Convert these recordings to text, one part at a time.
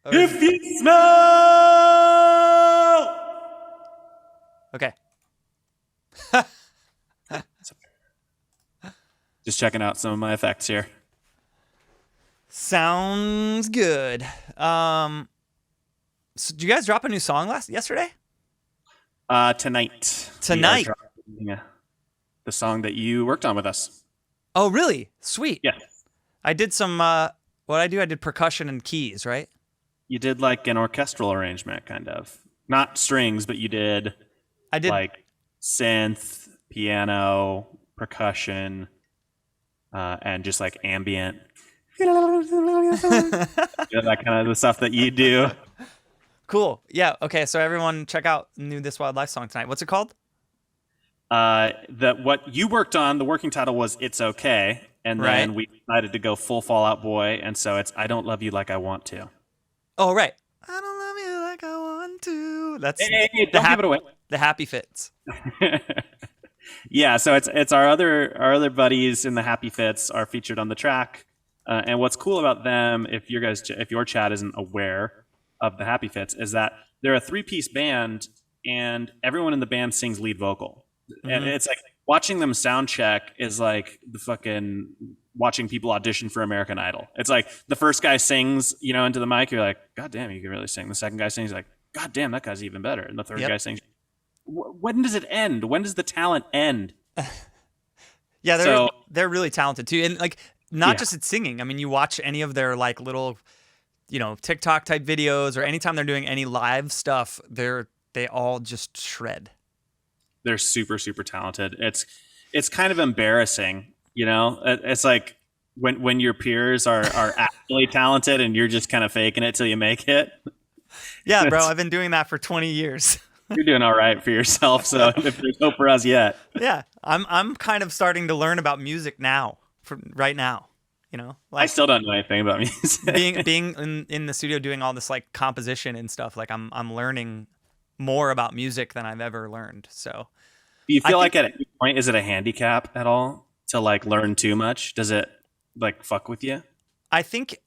If you smell. Okay. Just checking out some of my effects here. Sounds good. So did you guys drop a new song yesterday? Tonight. Tonight. The song that you worked on with us. Oh, really? Sweet. Yeah. I did some. What I did percussion and keys, right? You did like an orchestral arrangement, kind of. Not strings, but you did. I did like synth, piano, percussion, and just like ambient. That kind of the stuff that you do. Cool. Yeah. Okay. So everyone, check out new This Wild Life song tonight. What's it called? What you worked on, the working title was "It's Okay," and then we decided to go full Fall Out Boy, and so it's "I Don't Love You Like I Want To." Oh, right. I don't love you like I want to. That's hey, don't give it away. The Happy Fits. Yeah, so it's our other buddies in the Happy Fits are featured on the track, and what's cool about them, if your chat isn't aware of the Happy Fits, is that they're a 3-piece band, and everyone in the band sings lead vocal, and it's like watching them sound check is like the fucking watching people audition for American Idol. It's like the first guy sings, into the mic, you're like, God damn, you can really sing. The second guy sings, like, God damn, that guy's even better. And the third guy sings. When does it end? When does the talent end? Yeah, they're really talented too, and like not just at singing. I mean, you watch any of their like little, TikTok type videos, or anytime they're doing any live stuff, they all just shred. They're super, super talented. It's kind of embarrassing, It's like when your peers are actually talented and you're just kind of faking it till you make it. Yeah, bro, I've been doing that for 20 years. You're doing all right for yourself, so if there's hope for us yet. Yeah, I'm kind of starting to learn about music now, right now. Like, I still don't know anything about music. being in the studio doing all this like composition and stuff, like I'm learning more about music than I've ever learned. So, do you feel like at any point is it a handicap at all to like learn too much? Does it like fuck with you? I think.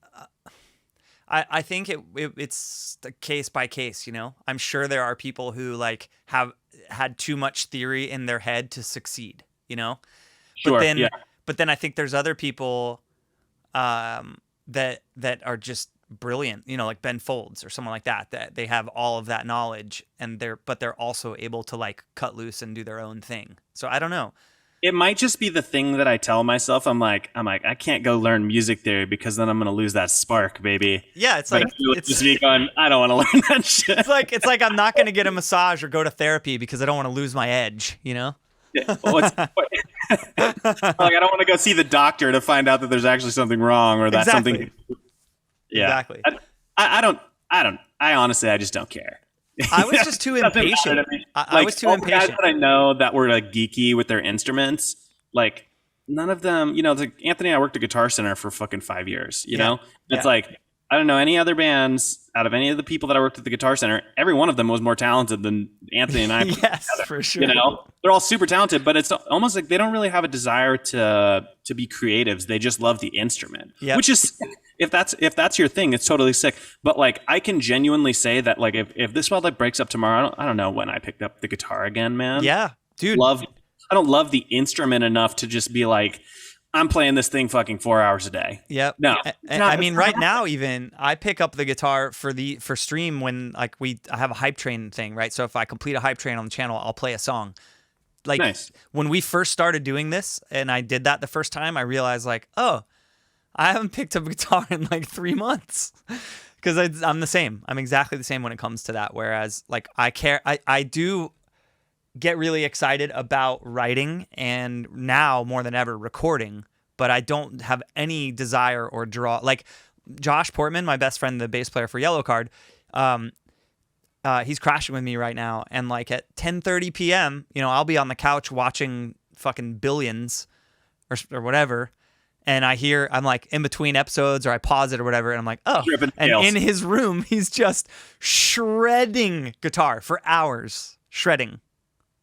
I think it's the case by case, I'm sure there are people who like have had too much theory in their head to succeed, Sure, but then I think there's other people that are just brilliant, like Ben Folds or someone like that they have all of that knowledge and they're also able to like cut loose and do their own thing. So I don't know. It might just be the thing that I tell myself. I'm like, I can't go learn music theory because then I'm going to lose that spark, baby. Yeah, it's like it's just me going, I don't want to learn that shit. It's like I'm not going to get a massage or go to therapy because I don't want to lose my edge, Yeah. Well, like I don't want to go see the doctor to find out that there's actually something wrong or that something. Yeah, exactly. I honestly, I just don't care. I was just too impatient. I was too impatient. Guys that I know that were like geeky with their instruments, like none of them, like Anthony and I worked at Guitar Center for fucking 5 years, know? It's like, I don't know any other bands out of any of the people that I worked at the Guitar Center. Every one of them was more talented than Anthony and I. Yes, together, for sure. They're all super talented, but it's almost like they don't really have a desire to be creatives. They just love the instrument, which is, if that's your thing, it's totally sick. But like, I can genuinely say that like, if this world like breaks up tomorrow, I don't know when I picked up the guitar again, man. Yeah, dude. I don't love the instrument enough to just be like, I'm playing this thing fucking 4 hours a day. Yep. No. I mean, right now, even I pick up the guitar for stream when like I have a hype train thing, right? So if I complete a hype train on the channel, I'll play a song. Like nice. When we first started doing this and I did that the first time, I realized like, oh, I haven't picked up a guitar in like 3 months because I'm the same. I'm exactly the same when it comes to that. Whereas like I do get really excited about writing and now more than ever recording, but I don't have any desire or draw. Like Josh Portman, my best friend, the bass player for Yellowcard, he's crashing with me right now. And like at 10:30 p.m., I'll be on the couch watching fucking Billions or whatever. And I'm like in between episodes or I pause it or whatever. And I'm like, oh, and in his room, he's just shredding guitar for hours, shredding.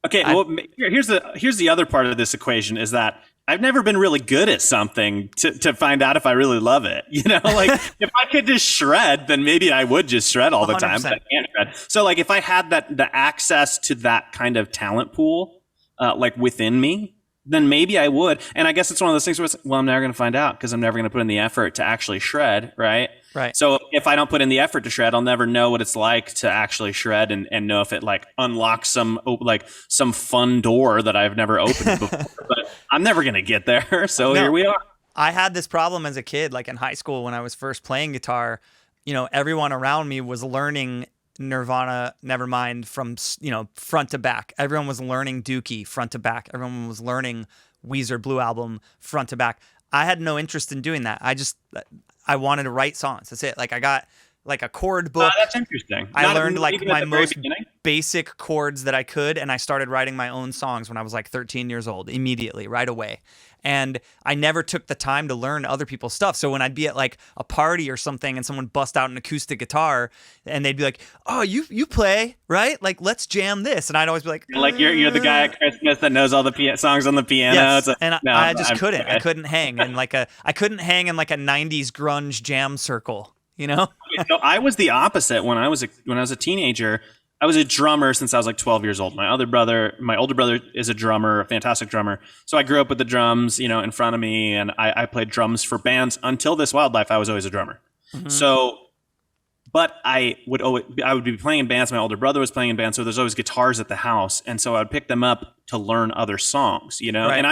Okay, well, here's the other part of this equation is that I've never been really good at something to find out if I really love it. You know, like if I could just shred, then maybe I would just shred all the time, but I 100%. can't shred. So like if I had the access to that kind of talent pool, like within me, then maybe I would. And I guess it's one of those things where it's, well, I'm never going to find out because I'm never going to put in the effort to actually shred, right? Right. So if I don't put in the effort to shred, I'll never know what it's like to actually shred and know if it like unlocks some fun door that I've never opened before. But I'm never going to get there. So No. here we are. I had this problem as a kid, like in high school when I was first playing guitar. Everyone around me was learning Nirvana, Nevermind from front to back. Everyone was learning Dookie front to back. Everyone was learning Weezer Blue Album front to back. I had no interest in doing that. I wanted to write songs. That's it. Like I got like a chord book. That's interesting. I learned like even my at the very most beginning? basic chords that I could, and I started writing my own songs when I was like 13 years old, immediately, right away. And I never took the time to learn other people's stuff. So when I'd be at like a party or something and someone bust out an acoustic guitar and they'd be like, "Oh, you play, right? Like let's jam this." And I'd always be like, Like you're the guy at Christmas that knows all the songs on the piano. Yes, It's and no, I just I'm- couldn't. I okay. couldn't hang in I couldn't hang in like a 90s grunge jam circle, you know? So I was the opposite when I was a teenager. I was a drummer since I was like 12 years old. My older brother is a drummer, a fantastic drummer. So I grew up with the drums, in front of me, and I played drums for bands until this Wildlife. I was always a drummer. So, but I would be playing in bands. My older brother was playing in bands, so there's always guitars at the house, and so I would pick them up to learn other songs, Right. And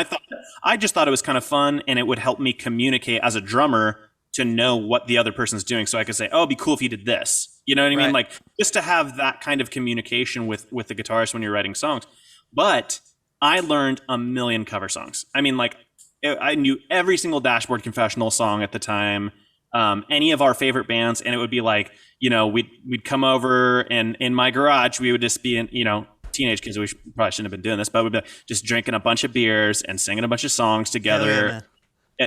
I just thought it was kind of fun, and it would help me communicate as a drummer to know what the other person's doing, so I could say, "Oh, it'd be cool if you did this." You know what I mean? Right. Like just to have that kind of communication with the guitarist when you're writing songs. But I learned a million cover songs. I mean, like I knew every single Dashboard Confessional song at the time. Any of our favorite bands, and it would be like, we'd come over, and in my garage we would just be in, teenage kids. Probably shouldn't have been doing this, but we'd be just drinking a bunch of beers and singing a bunch of songs together.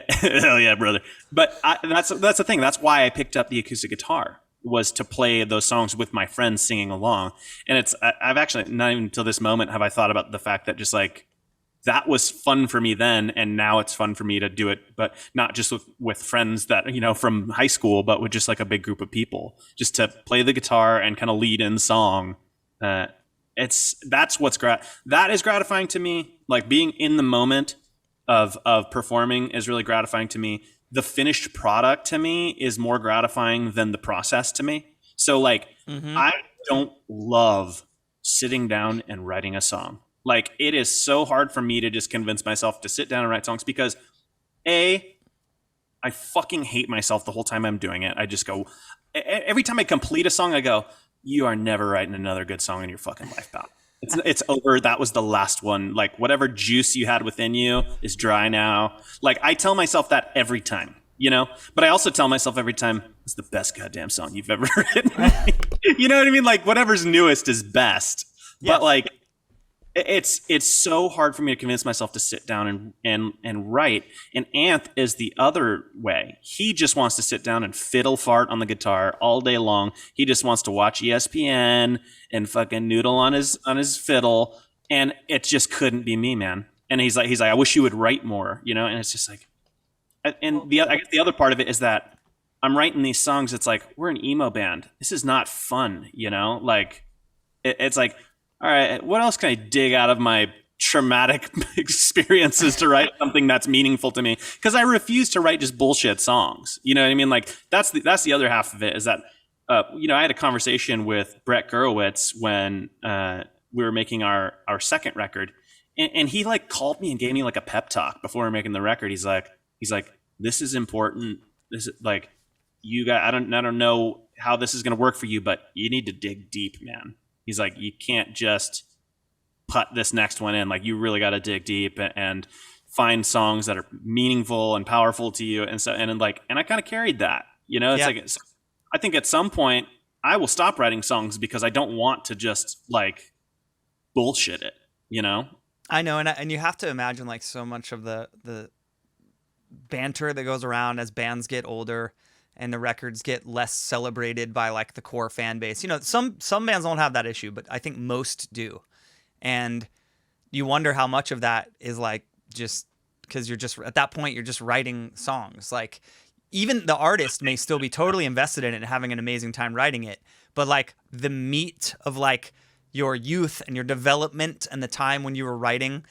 Hell yeah, brother! But that's the thing. That's why I picked up the acoustic guitar, was to play those songs with my friends singing along. And I've actually not even until this moment have I thought about the fact that just like that was fun for me then, and now it's fun for me to do it, but not just with friends that from high school, but with just like a big group of people, just to play the guitar and kind of lead in song. That is gratifying to me. Like being in the moment of performing is really gratifying to me. The finished product to me is more gratifying than the process to me. So like I don't love sitting down and writing a song. Like it is so hard for me to just convince myself to sit down and write songs because I fucking hate myself the whole time I'm doing it. I just go, every time I complete a song, I go, "You are never writing another good song in your fucking life, pal. It's over. That was the last one. Like whatever juice you had within you is dry now." Like I tell myself that every time, but I also tell myself every time, "It's the best goddamn song you've ever written." You know what I mean? Like whatever's newest is best. Yes. But like it's so hard for me to convince myself to sit down and write. And Anth is the other way. He just wants to sit down and fiddle fart on the guitar all day long. He just wants to watch ESPN and fucking noodle on his fiddle. And it just couldn't be me, man. And he's like, "I wish you would write more," And it's just like, I guess the other part of it is that I'm writing these songs. It's like, we're an emo band. This is not fun, Like it's like, all right, what else can I dig out of my traumatic experiences to write something that's meaningful to me? Because I refuse to write just bullshit songs. You know what I mean? Like that's the other half of it is that, I had a conversation with Brett Gurewitz when we were making our second record, and he like called me and gave me like a pep talk before we were making the record. He's like, "This is important. This is like, you got. I don't know how this is going to work for you, but you need to dig deep, man." He's like, "You can't just put this next one in. Like, you really got to dig deep and find songs that are meaningful and powerful to you." And so, and I kind of carried that, It's I think at some point I will stop writing songs because I don't want to just like bullshit it, I know, and you have to imagine like so much of the banter that goes around as bands get older and the records get less celebrated by like the core fan base. Some bands don't have that issue, but I think most do. And you wonder how much of that is like just because you're just at that point you're just writing songs. Like even the artist may still be totally invested in it and having an amazing time writing it, but like the meat of like your youth and your development and the time when you were writing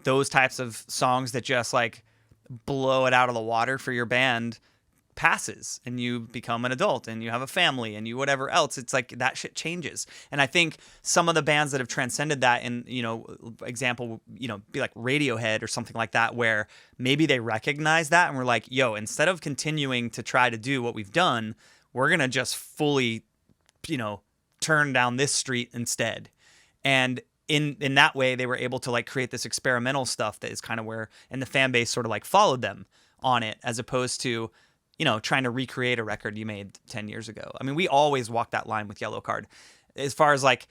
those types of songs that just like blow it out of the water for your band passes, and you become an adult and you have a family and you whatever else. It's like that shit changes. And I think some of the bands that have transcended that, in, you know, example, you know, be like Radiohead or something like that, where maybe they recognize that and we're like, yo, instead of continuing to try to do what we've done, we're gonna just fully, you know, turn down this street instead. And in that way they were able to like create this experimental stuff that is kind of where, and the fan base sort of like followed them on it, as opposed to, you know, trying to recreate a record you made 10 years ago. I mean, we always walk that line with Yellow Card. As far as like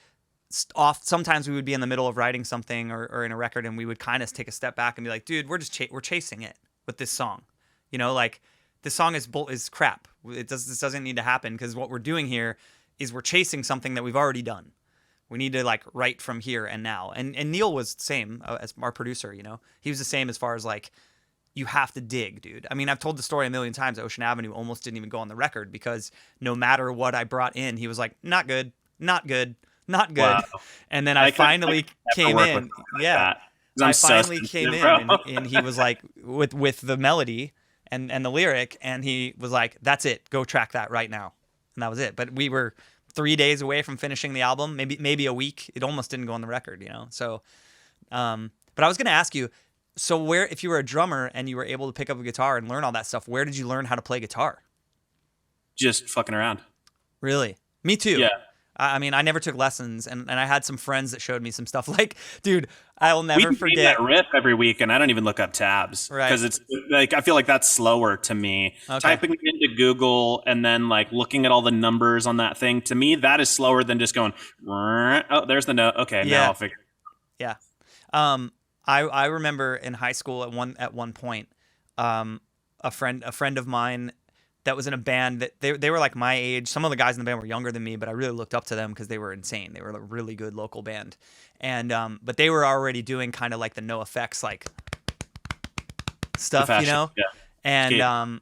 sometimes we would be in the middle of writing something or in a record, and we would kind of take a step back and be like, dude, we're just we're chasing it with this song. You know, like this song is crap. This doesn't need to happen, because what we're doing here is we're chasing something that we've already done. We need to like write from here and now. And Neil was the same as our producer, you know. He was the same as far as like, you have to dig, dude. I mean, I've told the story a million times. Ocean Avenue almost didn't even go on the record because no matter what I brought in, he was like, not good, not good, not good. Wow. And then I finally came in. Yeah. I finally came in and he was like, with the melody and the lyric, and he was like, that's it. Go track that right now. And that was it. But we were 3 days away from finishing the album, maybe a week. It almost didn't go on the record, you know? So, but I was going to ask you, so where, if you were a drummer and you were able to pick up a guitar and learn all that stuff, where did you learn how to play guitar? Just fucking around. Really? Me too. Yeah. I mean, I never took lessons, and I had some friends that showed me some stuff. Like, dude, I'll never forget that riff every week, and I don't even look up tabs, right? Because it's like, I feel like that's slower to me. Okay. Typing it into Google and then like looking at all the numbers on that thing, to me that is slower than just going, oh, there's the note. Okay, now I'll figure it out. Yeah. I remember in high school at one point, a friend of mine that was in a band that they were like my age. Some of the guys in the band were younger than me, but I really looked up to them because they were insane. They were a really good local band, and but they were already doing kind of like the NoFX like stuff, you know. Yeah.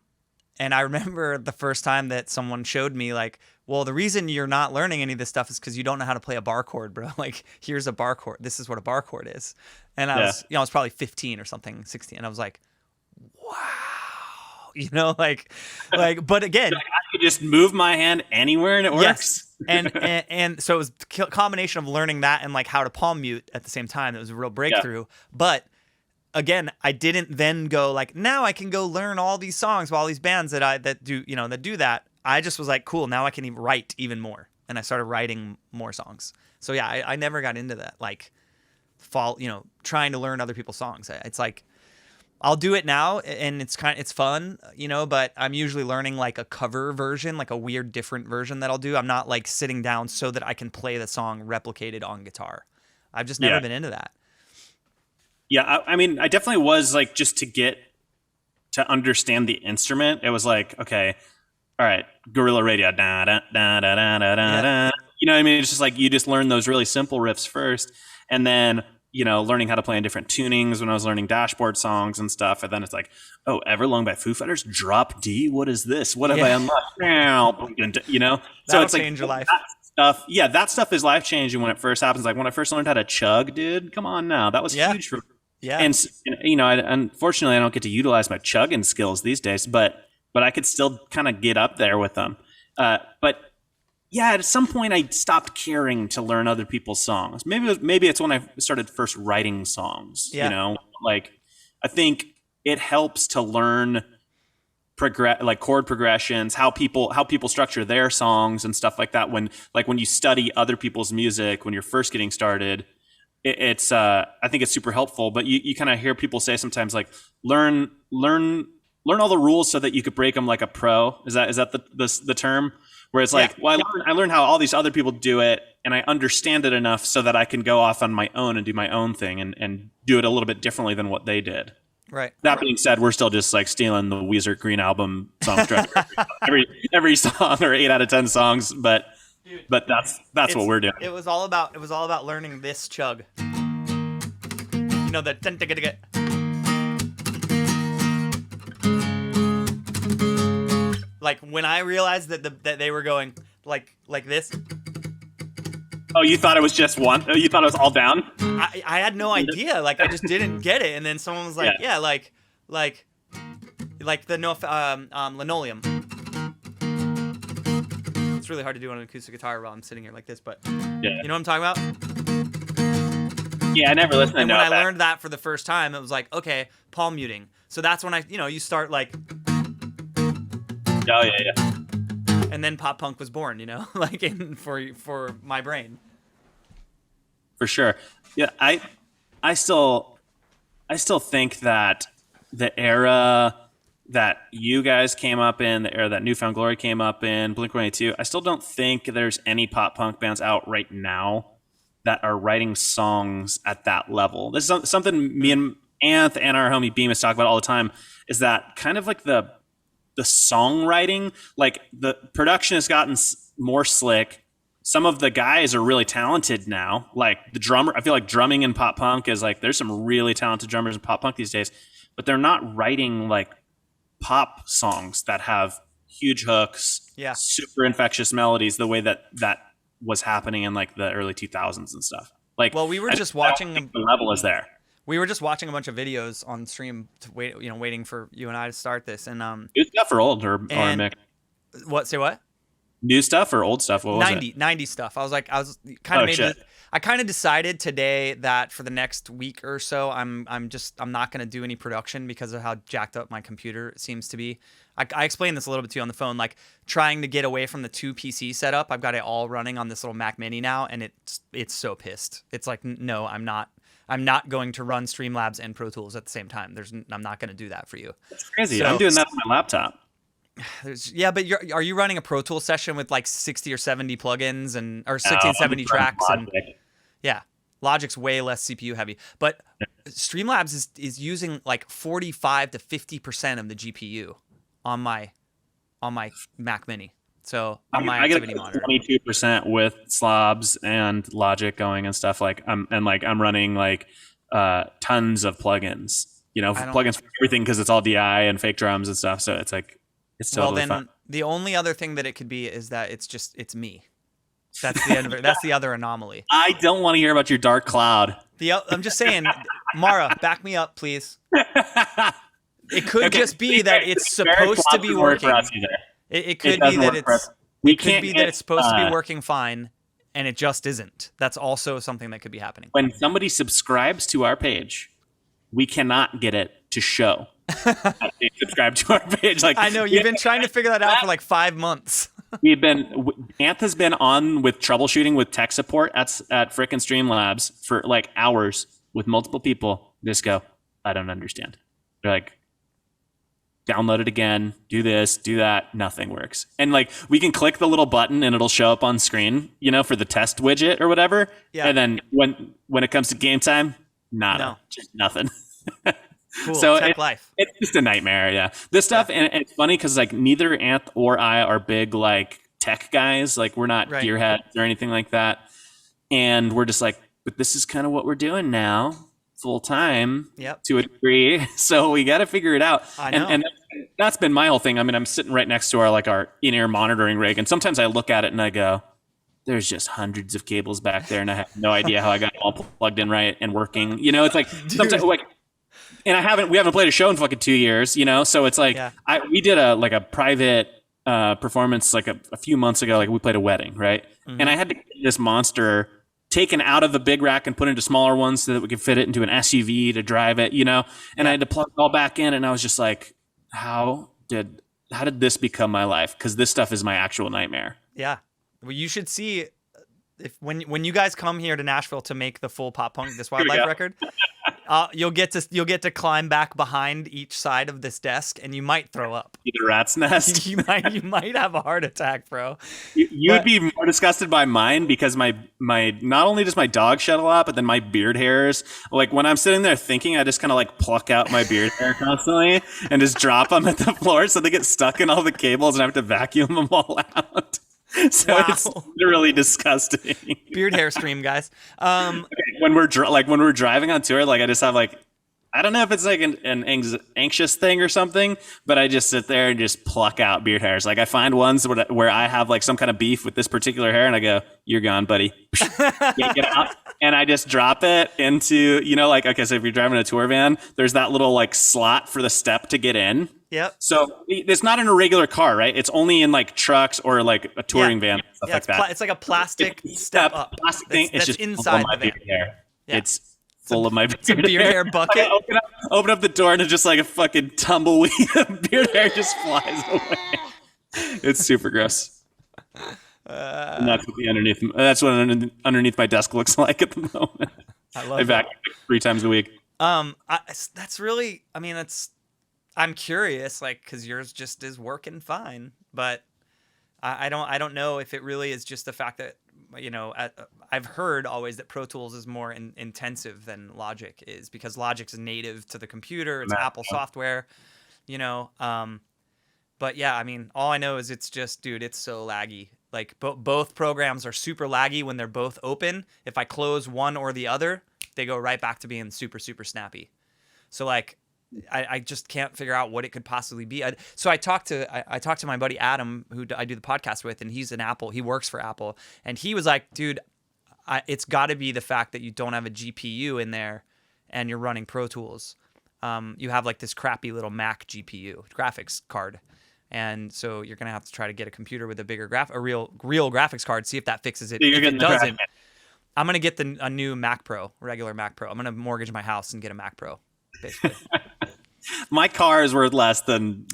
And I remember the first time that someone showed me like, well, the reason you're not learning any of this stuff is because you don't know how to play a bar chord, bro. Like, here's a bar chord. This is what a bar chord is. And I was, you know, I was probably 15 or something, 16. And I was like, wow, you know, like, but again, I could just move my hand anywhere and it works. Yes. And so it was a combination of learning that and like how to palm mute at the same time. It was a real breakthrough. Yeah. But again, I didn't then go like, now I can go learn all these songs by all these bands that do that. I just was like, cool, now I can even write even more. And I started writing more songs. So yeah, I never got into that, like, trying to learn other people's songs. It's like, I'll do it now, and it's fun, you know, but I'm usually learning like a cover version, like a weird different version that I'll do. I'm not like sitting down so that I can play the song replicated on guitar. I've just never been into that. Yeah, I mean, I definitely was like, just to understand the instrument, it was like, okay, all right, Guerrilla Radio, da da da da da da da. You know what I mean? It's just like you just learn those really simple riffs first, and then, you know, learning how to play in different tunings when I was learning Dashboard songs and stuff. And then it's like, oh, Everlong by Foo Fighters, drop D. What is this? What have I unlocked now? You know, so it's change your life. That stuff is life changing when it first happens. Like when I first learned how to chug, dude, come on now, that was huge for me. Yeah. And you know, unfortunately, I don't get to utilize my chugging skills these days, but I could still kind of get up there with them. But yeah, at some point I stopped caring to learn other people's songs. Maybe it's when I started first writing songs. Yeah. You know, like I think it helps to learn like chord progressions, how people structure their songs and stuff like that. When you study other people's music when you're first getting started, it's I think it's super helpful. But you kind of hear people say sometimes like learn all the rules so that you could break them like a pro. Is that the term? Where it's like, well, I learned how all these other people do it, and I understand it enough so that I can go off on my own and do my own thing and do it a little bit differently than what they did. Right. That being said, we're still just like stealing the Weezer Green Album song structure every song, or 8 out of 10 songs, but that's what we're doing. It was all about learning this chug. You know, the Like when I realized that they were going like this, Oh, you thought it was just one? Oh, you thought it was all down? I had no idea. Like I just didn't get it. And then someone was like, Yeah. yeah, like the linoleum. It's really hard to do on an acoustic guitar while I'm sitting here like this, but Yeah. you know what I'm talking about? Yeah, I never listened to And know when I that. learned that for the first time, it was like, okay, palm muting. So that's when you start like, Oh, yeah. and then pop punk was born, like for my brain. For sure. Yeah, I still think that the era that you guys came up in, the era that Newfound Glory came up in, Blink-182, I still don't think there's any pop punk bands out right now that are writing songs at that level. This is something me and Anth and our homie Bemis talk about all the time, is that kind of like the songwriting, like the production has gotten more slick. Some of the guys are really talented now. Like the drummer, I feel like drumming in pop punk is like, there's some really talented drummers in pop punk these days, but they're not writing like pop songs that have huge hooks, Yeah. super infectious melodies, the way that was happening in like the early 2000s and stuff. Like, Well, we were I just don't watching think the level is there. We were just watching a bunch of videos on stream to waiting for you and I to start this. And New stuff or old or And- Mick? say what? New stuff or old stuff? What was it? 90 stuff. I was kind Oh, of made shit. I kind of decided today that for the next week or so, I'm not going to do any production because of how jacked up my computer seems to be. I explained this a little bit to you on the phone, like trying to get away from the 2 PC setup. I've got it all running on this little Mac Mini now, and it's so pissed. It's like, no, I'm not going to run Streamlabs and Pro Tools at the same time. I'm not going to do that for you. It's crazy. So- I'm doing that on my laptop. Yeah, but are you running a Pro Tools session with like 60 or 70 plugins or 60 No, and 70 I'm just running tracks? And Logic. yeah, Logic's way less CPU heavy, but Streamlabs is using like 45 to 50% of the GPU on my Mac Mini. So on my I get activity monitor. 22% with slobs and Logic going and stuff like I'm running like tons of plugins, plugins for everything because it's all DI and fake drums and stuff. So it's like it's Well, totally then fun. the only other thing that it could be is that it's me. That's the end of it. That's the other anomaly. I don't want to hear about your dark cloud. I'm just saying, Mara, back me up, please. It could just be that it's supposed to be working. It could be that it's supposed to be working fine, and it just isn't. That's also something that could be happening. When somebody subscribes to our page, we cannot get it to show that they subscribe to our page. Like I know you've been trying to figure that out for like 5 months. Anth has been on with troubleshooting with tech support at frickin' Streamlabs for like hours with multiple people. Just go, I don't understand. They're like, download it again, do this, do that, nothing works. And like we can click the little button and it'll show up on screen, for the test widget or whatever. Yeah. And then when it comes to game time, nada, No. just nothing. Cool. So Tech life. It's just a nightmare, yeah. This stuff, and it's funny because like neither Anth or I are big like tech guys. Like we're not Right. gearheads or anything like that. And we're just like, but this is kind of what we're doing now, full time Yep. to a degree. So we got to figure it out. I know. And that's been my whole thing. I mean, I'm sitting right next to our in-ear monitoring rig, and sometimes I look at it and I go, there's just hundreds of cables back there, and I have no idea how I got it all plugged in right and working. It's like sometimes like. And we haven't played a show in fucking 2 years, so it's like Yeah. we did a private performance like a few months ago. Like we played a wedding, right? Mm-hmm. And I had to get this monster taken out of the big rack and put into smaller ones so that we could fit it into an SUV to drive it, and I had to plug it all back in, and I was just like, how did this become my life? Because this stuff is my actual nightmare. Yeah. Well, you should see when you guys come here to Nashville to make the full Pop Punk This Wildlife go. record. You'll get to climb back behind each side of this desk, and you might throw up. The rat's nest. You might have a heart attack, bro. You would be more disgusted by mine because my not only does my dog shed a lot, but then my beard hairs. Like when I'm sitting there thinking, I just kind of like pluck out my beard hair constantly and just drop them at the floor so they get stuck in all the cables and I have to vacuum them all out. So Wow. it's literally disgusting. Beard hair stream, guys. When we're driving on tour, like I just have like I I don't know if it's like an anxious thing or something, but I just sit there and just pluck out beard hairs. Like I find ones where I have like some kind of beef with this particular hair, and I go, "You're gone, buddy." Get out. And I just drop it into, like, okay, so if you're driving a tour van, there's that little like slot for the step to get in. Yep. So it's not in a regular car, right? It's only in like trucks or like a touring van, stuff like that. It's like a plastic step up. Plastic thing. It's just inside my the van. beard hair. Yeah. It's full of my beard, It's a beard hair bucket. I open up the door and it's just like a fucking tumbleweed of beard hair just flies away. It's super gross. And that's what underneath my desk looks like at the moment. I love I vacuum 3 times a week. That's really, I mean, I'm curious, like, because yours just is working fine, but I don't know if it really is just the fact that, I've heard always that Pro Tools is more intensive than Logic is, because Logic's native to the computer, it's Apple software, but yeah, I mean, all I know is it's just, dude, it's so laggy. Like both programs are super laggy when they're both open. If I close one or the other, they go right back to being super, super snappy. So like, I just can't figure out what it could possibly be. So I talked to my buddy Adam, who I do the podcast with, and he's an Apple. He works for Apple, and he was like, dude, it's got to be the fact that you don't have a GPU in there, and you're running Pro Tools. You have like this crappy little Mac GPU graphics card. And so you're gonna have to try to get a computer with a bigger real graphics card. See if that fixes it. If it doesn't, I'm gonna get a new Mac Pro, regular Mac Pro. I'm gonna mortgage my house and get a Mac Pro, basically. My car is worth less than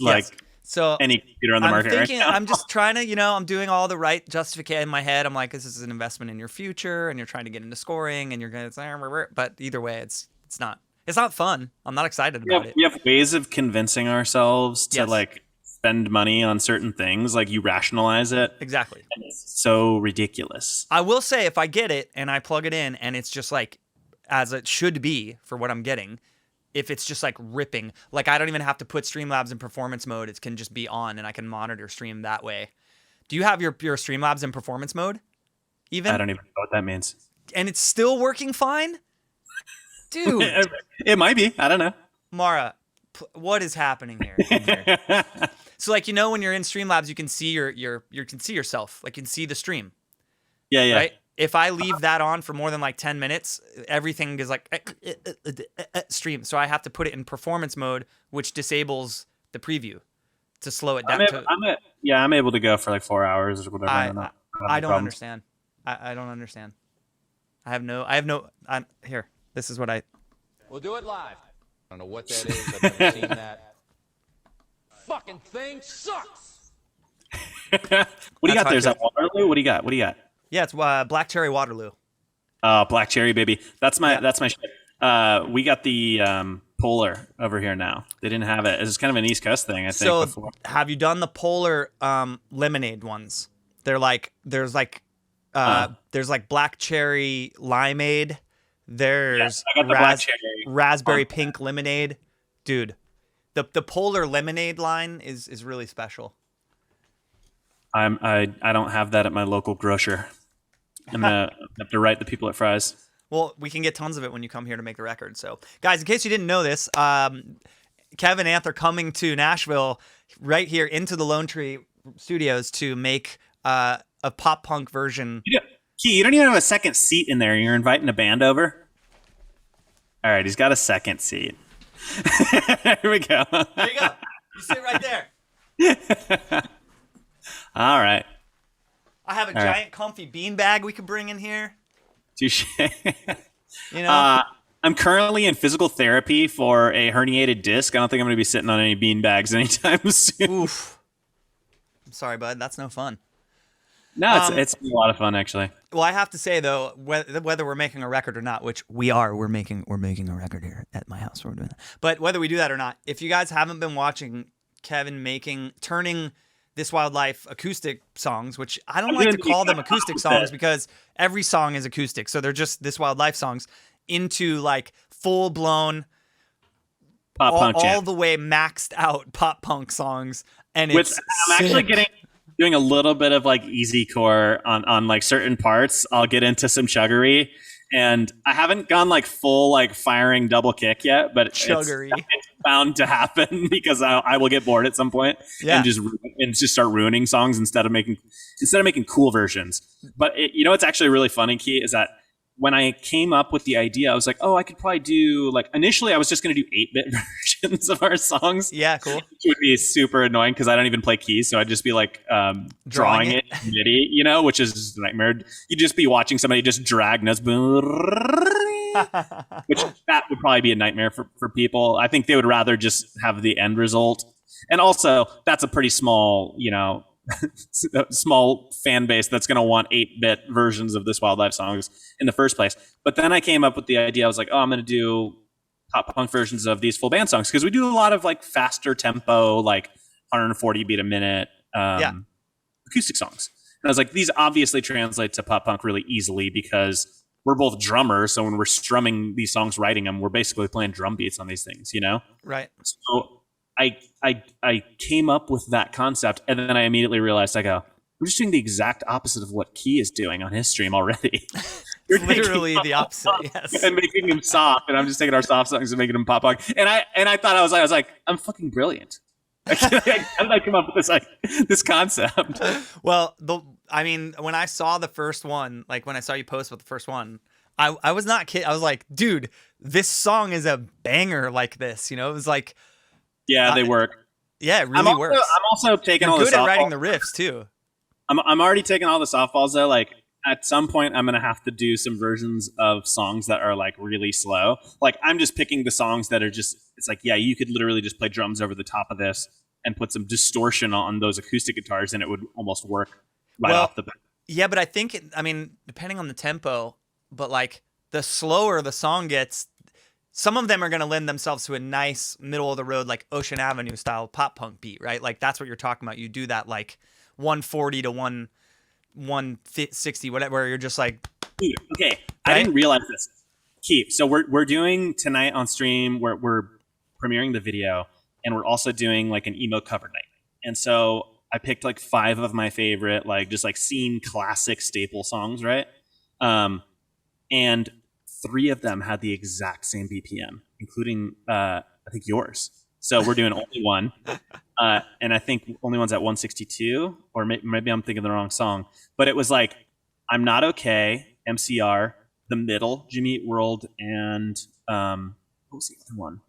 so any computer on the market right now. I'm just trying to, I'm doing all the right justification in my head. I'm like, this is an investment in your future, and you're trying to get into scoring, and you're gonna. But either way, it's not fun. I'm not excited about it. We have ways of convincing ourselves to spend money on certain things, like you rationalize it. Exactly. And it's so ridiculous. I will say, if I get it and I plug it in and it's just like as it should be for what I'm getting, if it's just like ripping, like I don't even have to put Streamlabs in performance mode, it can just be on and I can monitor stream that way. Do you have your Streamlabs in performance mode? Even? I don't even know what that means. And it's still working fine? Dude. It might be. I don't know. Mara, what is happening here? So like, when you're in Streamlabs, you can see you can see yourself, like you can see the stream. Yeah. Right? If I leave that on for more than like 10 minutes, everything is like stream. So I have to put it in performance mode, which disables the preview to slow it down. I'm able to go for like 4 hours or whatever. I don't understand. I don't understand. Here, this is what We'll do it live. I don't know what that is. I've never seen that. Fucking thing sucks. What do you got there? Is that Waterloo? What do you got? Yeah, it's Black Cherry Waterloo. Black Cherry, baby. That's my shit. We got the Polar over here now. They didn't have it. It's kind of an East Coast thing, I think. So before. Have you done the Polar lemonade ones? They're like there's like black cherry limeade. There's I got the black cherry. Raspberry pink lemonade. Dude, the Polar lemonade line is really special. I don't have that at my local grocer. I'm gonna have to write the people at Fry's. Well, we can get tons of it when you come here to make the record. So, guys, in case you didn't know this, Kevin and Anth are coming to Nashville, right here into the Lone Tree Studios to make a pop punk version. Key, you don't even have a second seat in there. You're inviting a band over? All right, he's got a second seat. Here we go. There you go. You sit right there. All right. I have a giant comfy beanbag we could bring in here. Touche. I'm currently in physical therapy for a herniated disc. I don't think I'm going to be sitting on any beanbags anytime soon. Oof. I'm sorry, bud. That's no fun. No, it's a lot of fun, actually. Well, I have to say, though, whether we're making a record or not, which we are, we're making a record here at my house. We're doing that. But whether we do that or not, if you guys haven't been watching Kevin turning This Wildlife acoustic songs, which I don't like to call them acoustic songs because every song is acoustic. So they're just This Wildlife songs into like full blown pop punk all the way maxed out pop punk songs. And I'm sick. actually doing a little bit of like easy core on like certain parts. I'll get into some chuggery And I haven't gone like full like firing double kick yet, but Chuggery. it's bound to happen because I will get bored at some point Yeah. and just start ruining songs instead of making cool versions. But it's actually really funny, Key, is that when I came up with the idea, I was like, oh, I could probably do like initially I was just going to do 8-bit versions of our songs. Yeah, cool. Which would be super annoying because I don't even play keys, so I'd just be like drawing it in MIDI, which is just a nightmare. You'd just be watching somebody just drag notes, which that would probably be a nightmare for people. I think they would rather just have the end result, and also that's a pretty small, small fan base that's going to want 8-bit versions of this Wildlife songs in the first place. But then I came up with the idea. I was like, oh, I'm going to do pop punk versions of these full band songs because we do a lot of like faster tempo, like 140 beat a minute acoustic songs. And I was like, these obviously translate to pop punk really easily because we're both drummers. So when we're strumming these songs, writing them, we're basically playing drum beats on these things, Right. So I came up with that concept, and then I immediately realized, I go, we're just doing the exact opposite of what Key is doing on his stream already. You're Literally the opposite. Yes. And making them soft, and I'm just taking our soft songs and making them pop punk. And I thought I was like, I'm fucking brilliant. How did I come up with this concept? Well, when I saw the first one, like when I saw you post with the first one, I was not kidding. I was like, dude, this song is a banger like this. It was like, yeah, they work. Yeah, it really works. I'm also taking all the softballs. You're good at writing the riffs too. I'm already taking all the softballs though. Like at some point, I'm gonna have to do some versions of songs that are like really slow. Like I'm just picking the songs that are just. It's like, yeah, you could literally just play drums over the top of this and put some distortion on those acoustic guitars, and it would almost work off the bat. Yeah, but I think depending on the tempo, but like the slower the song gets, some of them are going to lend themselves to a nice middle of the road, like Ocean Avenue style pop punk beat, right? Like that's what you're talking about. You do that like 140 to 160, whatever, where you're just like, dude, okay. Right? I didn't realize this. Keith, so we're doing tonight on stream, we're premiering the video, and we're also doing like an emo cover night. And so I picked like 5 of my favorite, like just like scene classic staple songs, right? And 3 of them had the exact same BPM, including I think yours. So we're doing only one, and I think only one's at 162, or maybe I'm thinking the wrong song. But it was like I'm Not Okay, MCR, The Middle, Jimmy Eat World, and what was the other one?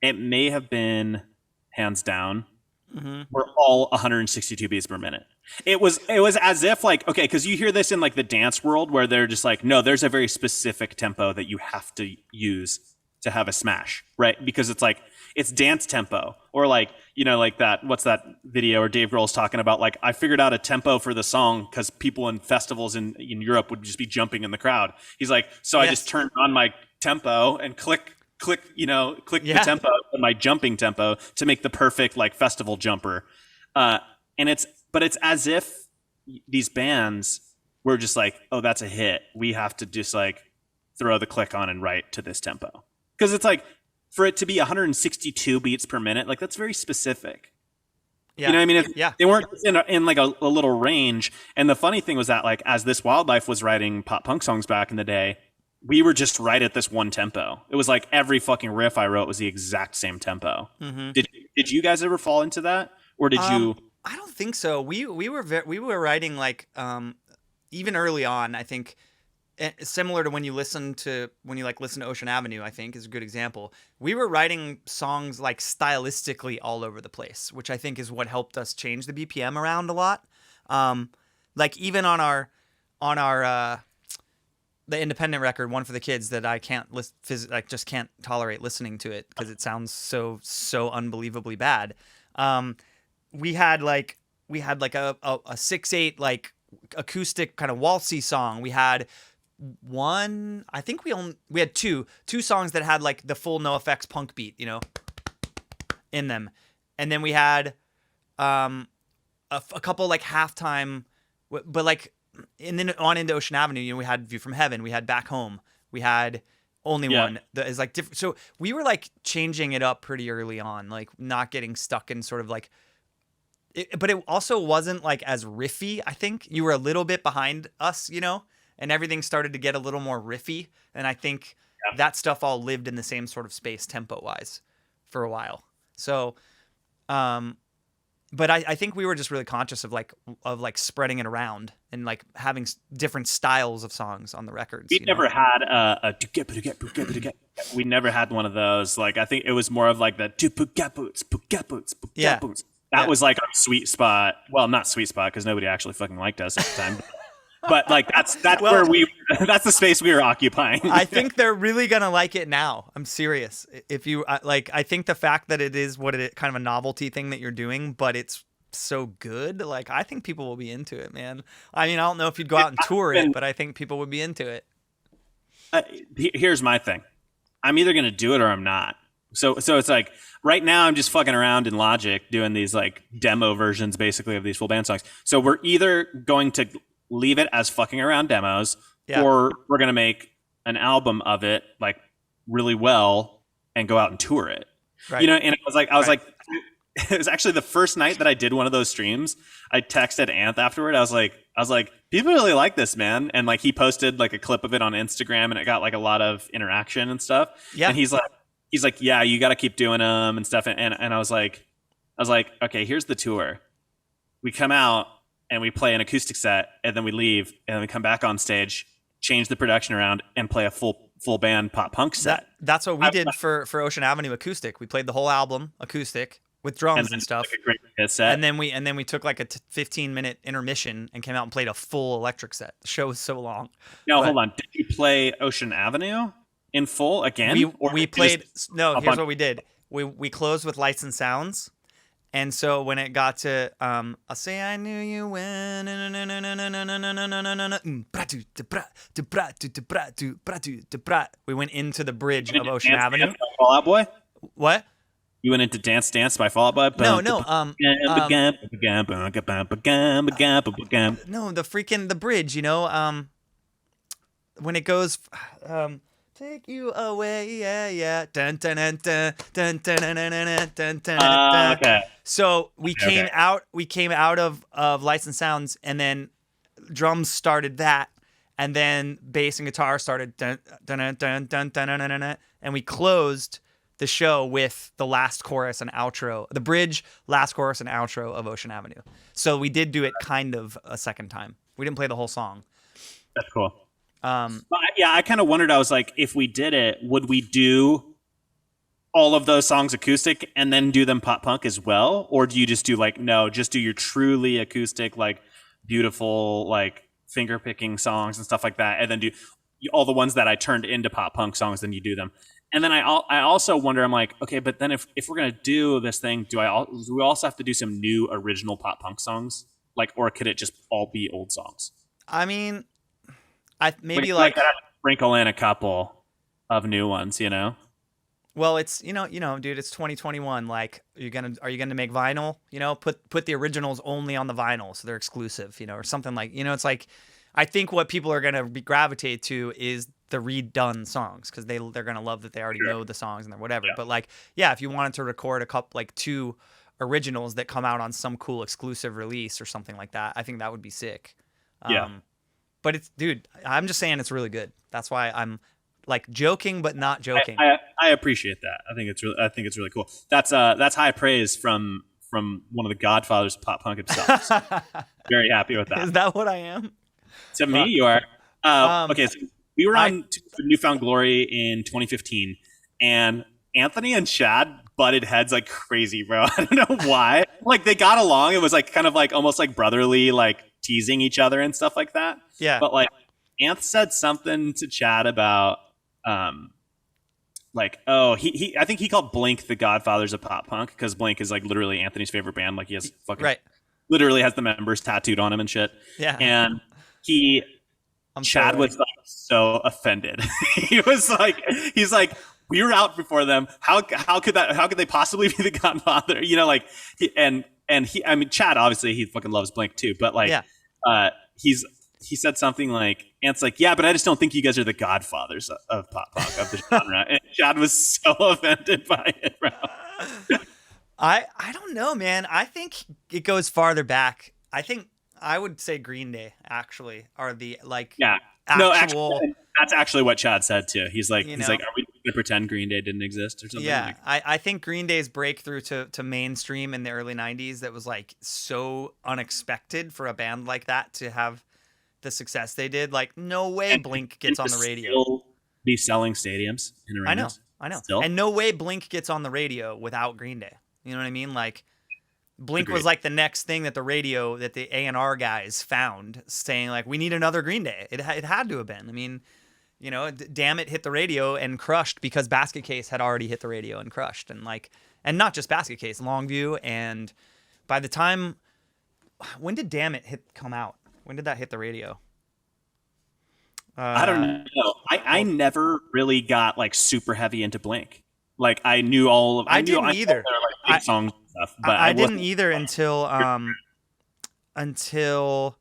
It may have been Hands Down. mm-hmm. Were all 162 beats per minute. It was as if like, okay, because you hear this in like the dance world where they're just like, no, there's a very specific tempo that you have to use to have a smash, right? Because it's like it's dance tempo, or like like that. What's that video where Dave Grohl's talking about? Like I figured out a tempo for the song because people in festivals in Europe would just be jumping in the crowd. He's like, so I just turned on my tempo and click the tempo and my jumping tempo to make the perfect like festival jumper. And it's as if these bands were just like, oh, that's a hit. We have to just like throw the click on and write to this tempo. Because it's like for it to be 162 beats per minute, like that's very specific. Yeah. You know what I mean? They weren't in like a little range. And the funny thing was that like as this Wildlife was writing pop punk songs back in the day, we were just right at this one tempo. It was like every fucking riff I wrote was the exact same tempo. Mm-hmm. Did you guys ever fall into that, or did you? I don't think so. We were writing like even early on. I think similar to when you listen to Ocean Avenue. I think is a good example. We were writing songs like stylistically all over the place, which I think is what helped us change the BPM around a lot. Like even on our the independent record, One for the Kids, that I can't just can't tolerate listening to it because it sounds so unbelievably bad. We had like a 6/8 like acoustic kind of waltzy song. We had one, I think we had two songs that had like the full NoFX punk beat, in them, and then we had a couple like halftime, but like. And then on into Ocean Avenue, we had View from Heaven, we had Back Home, we had Only One that is like different. So we were like changing it up pretty early on, like not getting stuck in sort of like, but it also wasn't like as riffy. I think you were a little bit behind us, and everything started to get a little more riffy. And I think that stuff all lived in the same sort of space tempo wise for a while. So, but I think we were just really conscious of like spreading it around and like having different styles of songs on the records. We never had a we never had one of those. Like I think it was more of like the boots. Yeah. That was like our sweet spot. Well, not sweet spot because nobody actually fucking liked us at the time. But like that's where that's the space we were occupying. I think they're really gonna like it now. I'm serious. If you like, I think the fact that it is what it kind of a novelty thing that you're doing, but it's so good. Like I think people will be into it, man. I mean, I don't know if you'd go out and tour it, but I think people would be into it. Here's my thing. I'm either gonna do it or I'm not. So it's like right now I'm just fucking around in Logic doing these like demo versions basically of these full band songs. So we're either going to leave it as fucking around demos, or we're gonna make an album of it like really well and go out and tour it. Right. You know, and I was like, it was actually the first night that I did one of those streams. I texted Anth afterward. I was like, people really like this, man. And like he posted like a clip of it on Instagram, and it got like a lot of interaction and stuff. Yeah. And he's like, yeah, you got to keep doing them and stuff. And I was like, okay, here's the tour. We come out and we play an acoustic set, and then we leave, and then we come back on stage, change the production around, and play a full band pop punk set. That's what we did for Ocean Avenue acoustic. We played the whole album acoustic with drums and stuff. Like a great hit set. And then we took like a 15-minute intermission and came out and played a full electric set. The show was so long. No, hold on. Did you play Ocean Avenue in full again? We played. No, here's what we did. We closed with Lights and Sounds. And so when it got to I'll say I knew you when we went into the bridge of Ocean Avenue. Fall Out Boy? What? You went into Dance Dance by Fall Out Boy? No. No, the bridge, you know, when it goes take you away, yeah. Dun dun dun dun dun dun dun dun dun dun. Okay. So we came out of Lights and Sounds, and then drums started that, and then bass and guitar started dun dun dun dun dun dun dun dun, and we closed the show with the last chorus and outro, the bridge, last chorus and outro of Ocean Avenue. So we did do it kind of a second time. We didn't play the whole song. That's cool. Yeah, I kind of wondered. I was like, if we did it, would we do all of those songs acoustic and then do them pop punk as well, or do you just do like just do your truly acoustic, like beautiful, like finger picking songs and stuff like that, and then do all the ones that I turned into pop punk songs? Then you do them, and then I also wonder. I'm like, okay, but then if we're gonna do this thing, do we also have to do some new original pop punk songs, like, or could it just all be old songs? I mean, I maybe like sprinkle in a couple of new ones, you know. Well, it's you know, dude, it's 2021. Like, are you gonna make vinyl? You know, put the originals only on the vinyl, so they're exclusive, you know, or something like. You know, it's like, I think what people are gonna gravitate to is the redone songs because they're gonna love that they already know the songs and whatever. Yeah. But like, yeah, if you wanted to record a couple, like 2 originals that come out on some cool exclusive release or something like that, I think that would be sick. Yeah. But it's, dude, I'm just saying it's really good. That's why I'm like joking, but not joking. I appreciate that. I think it's really cool. That's high praise from one of the godfathers of pop punk himself. So very happy with that. Is that what I am? To me, you are. Okay, so we were on Newfound Glory in 2015, and Anthony and Chad butted heads like crazy, bro. I don't know why. Like they got along. It was like kind of like almost like brotherly, like teasing each other and stuff like that. Yeah. But like Anth said something to Chad about like, oh, I think he called Blink the godfathers of pop punk because Blink is like literally Anthony's favorite band. Like he has fucking literally has the members tattooed on him and shit. Yeah. And Chad was like so offended. He's like, we were out before them. How could they possibly be the godfather? You know, like I mean, Chad obviously he fucking loves Blink too, but like, he said something like, Ant's like, yeah, but I just don't think you guys are the godfathers of pop punk of the genre. And Chad was so offended by it, bro. I don't know, man. I think it goes farther back. I think I would say Green Day actually are the like Yeah. No, actual. actually, that's actually what Chad said too. He's like, You he's know? like, are we going to pretend Green Day didn't exist or something? Yeah, Like, I think Green Day's breakthrough to mainstream in the early 90s that was like so unexpected for a band like that to have the success they did. Like, no way Blink gets and on to the radio. Still be selling stadiums and I know, arenas. I know. Still. And no way Blink gets on the radio without Green Day. You know what I mean? Like, Blink was Agreed. like the next thing that the radio, that the A&R guys found, saying like, we need another Green Day. It had to have been. I mean, you know, Damn It hit the radio and crushed because Basket Case had already hit the radio and crushed. And like, and not just Basket Case, Longview. And by the time, when did Damn It come out? When did that hit the radio? I don't know. I never really got like super heavy into Blink. Like I knew all of. I knew, didn't I either. They're like big songs and stuff, but I didn't wasn't- either until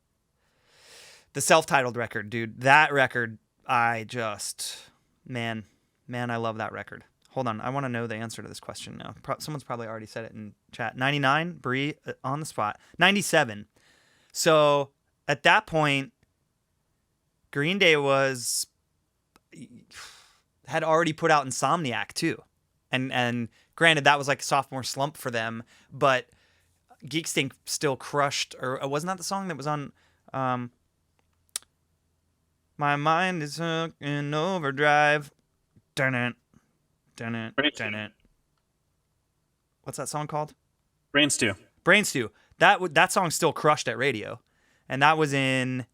the self-titled record, dude. That record, I just man, I love that record. Hold on, I want to know the answer to this question now. Someone's probably already said it in chat. 99, Bree, on the spot. 97. So at that point, Green Day had already put out Insomniac too, and granted that was like a sophomore slump for them, but Geek Stink still crushed. Or wasn't that the song that was on? My mind is hooked in overdrive. Dun it, dun it, dun it. What's that song called? Brain Stew. Brain Stew. That song still crushed at radio, and that was in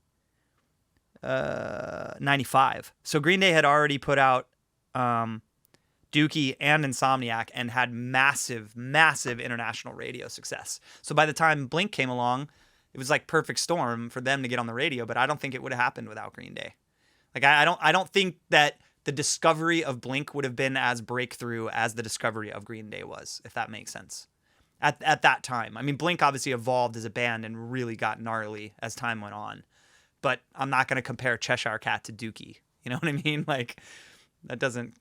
95. So Green Day had already put out Dookie and Insomniac and had massive international radio success. So by the time Blink came along, it was like perfect storm for them to get on the radio, but I don't think it would have happened without Green Day. Like I don't think that the discovery of Blink would have been as breakthrough as the discovery of Green Day was, if that makes sense. At that time. I mean, Blink obviously evolved as a band and really got gnarly as time went on. But I'm not going to compare Cheshire Cat to Dookie. You know what I mean? Like that doesn't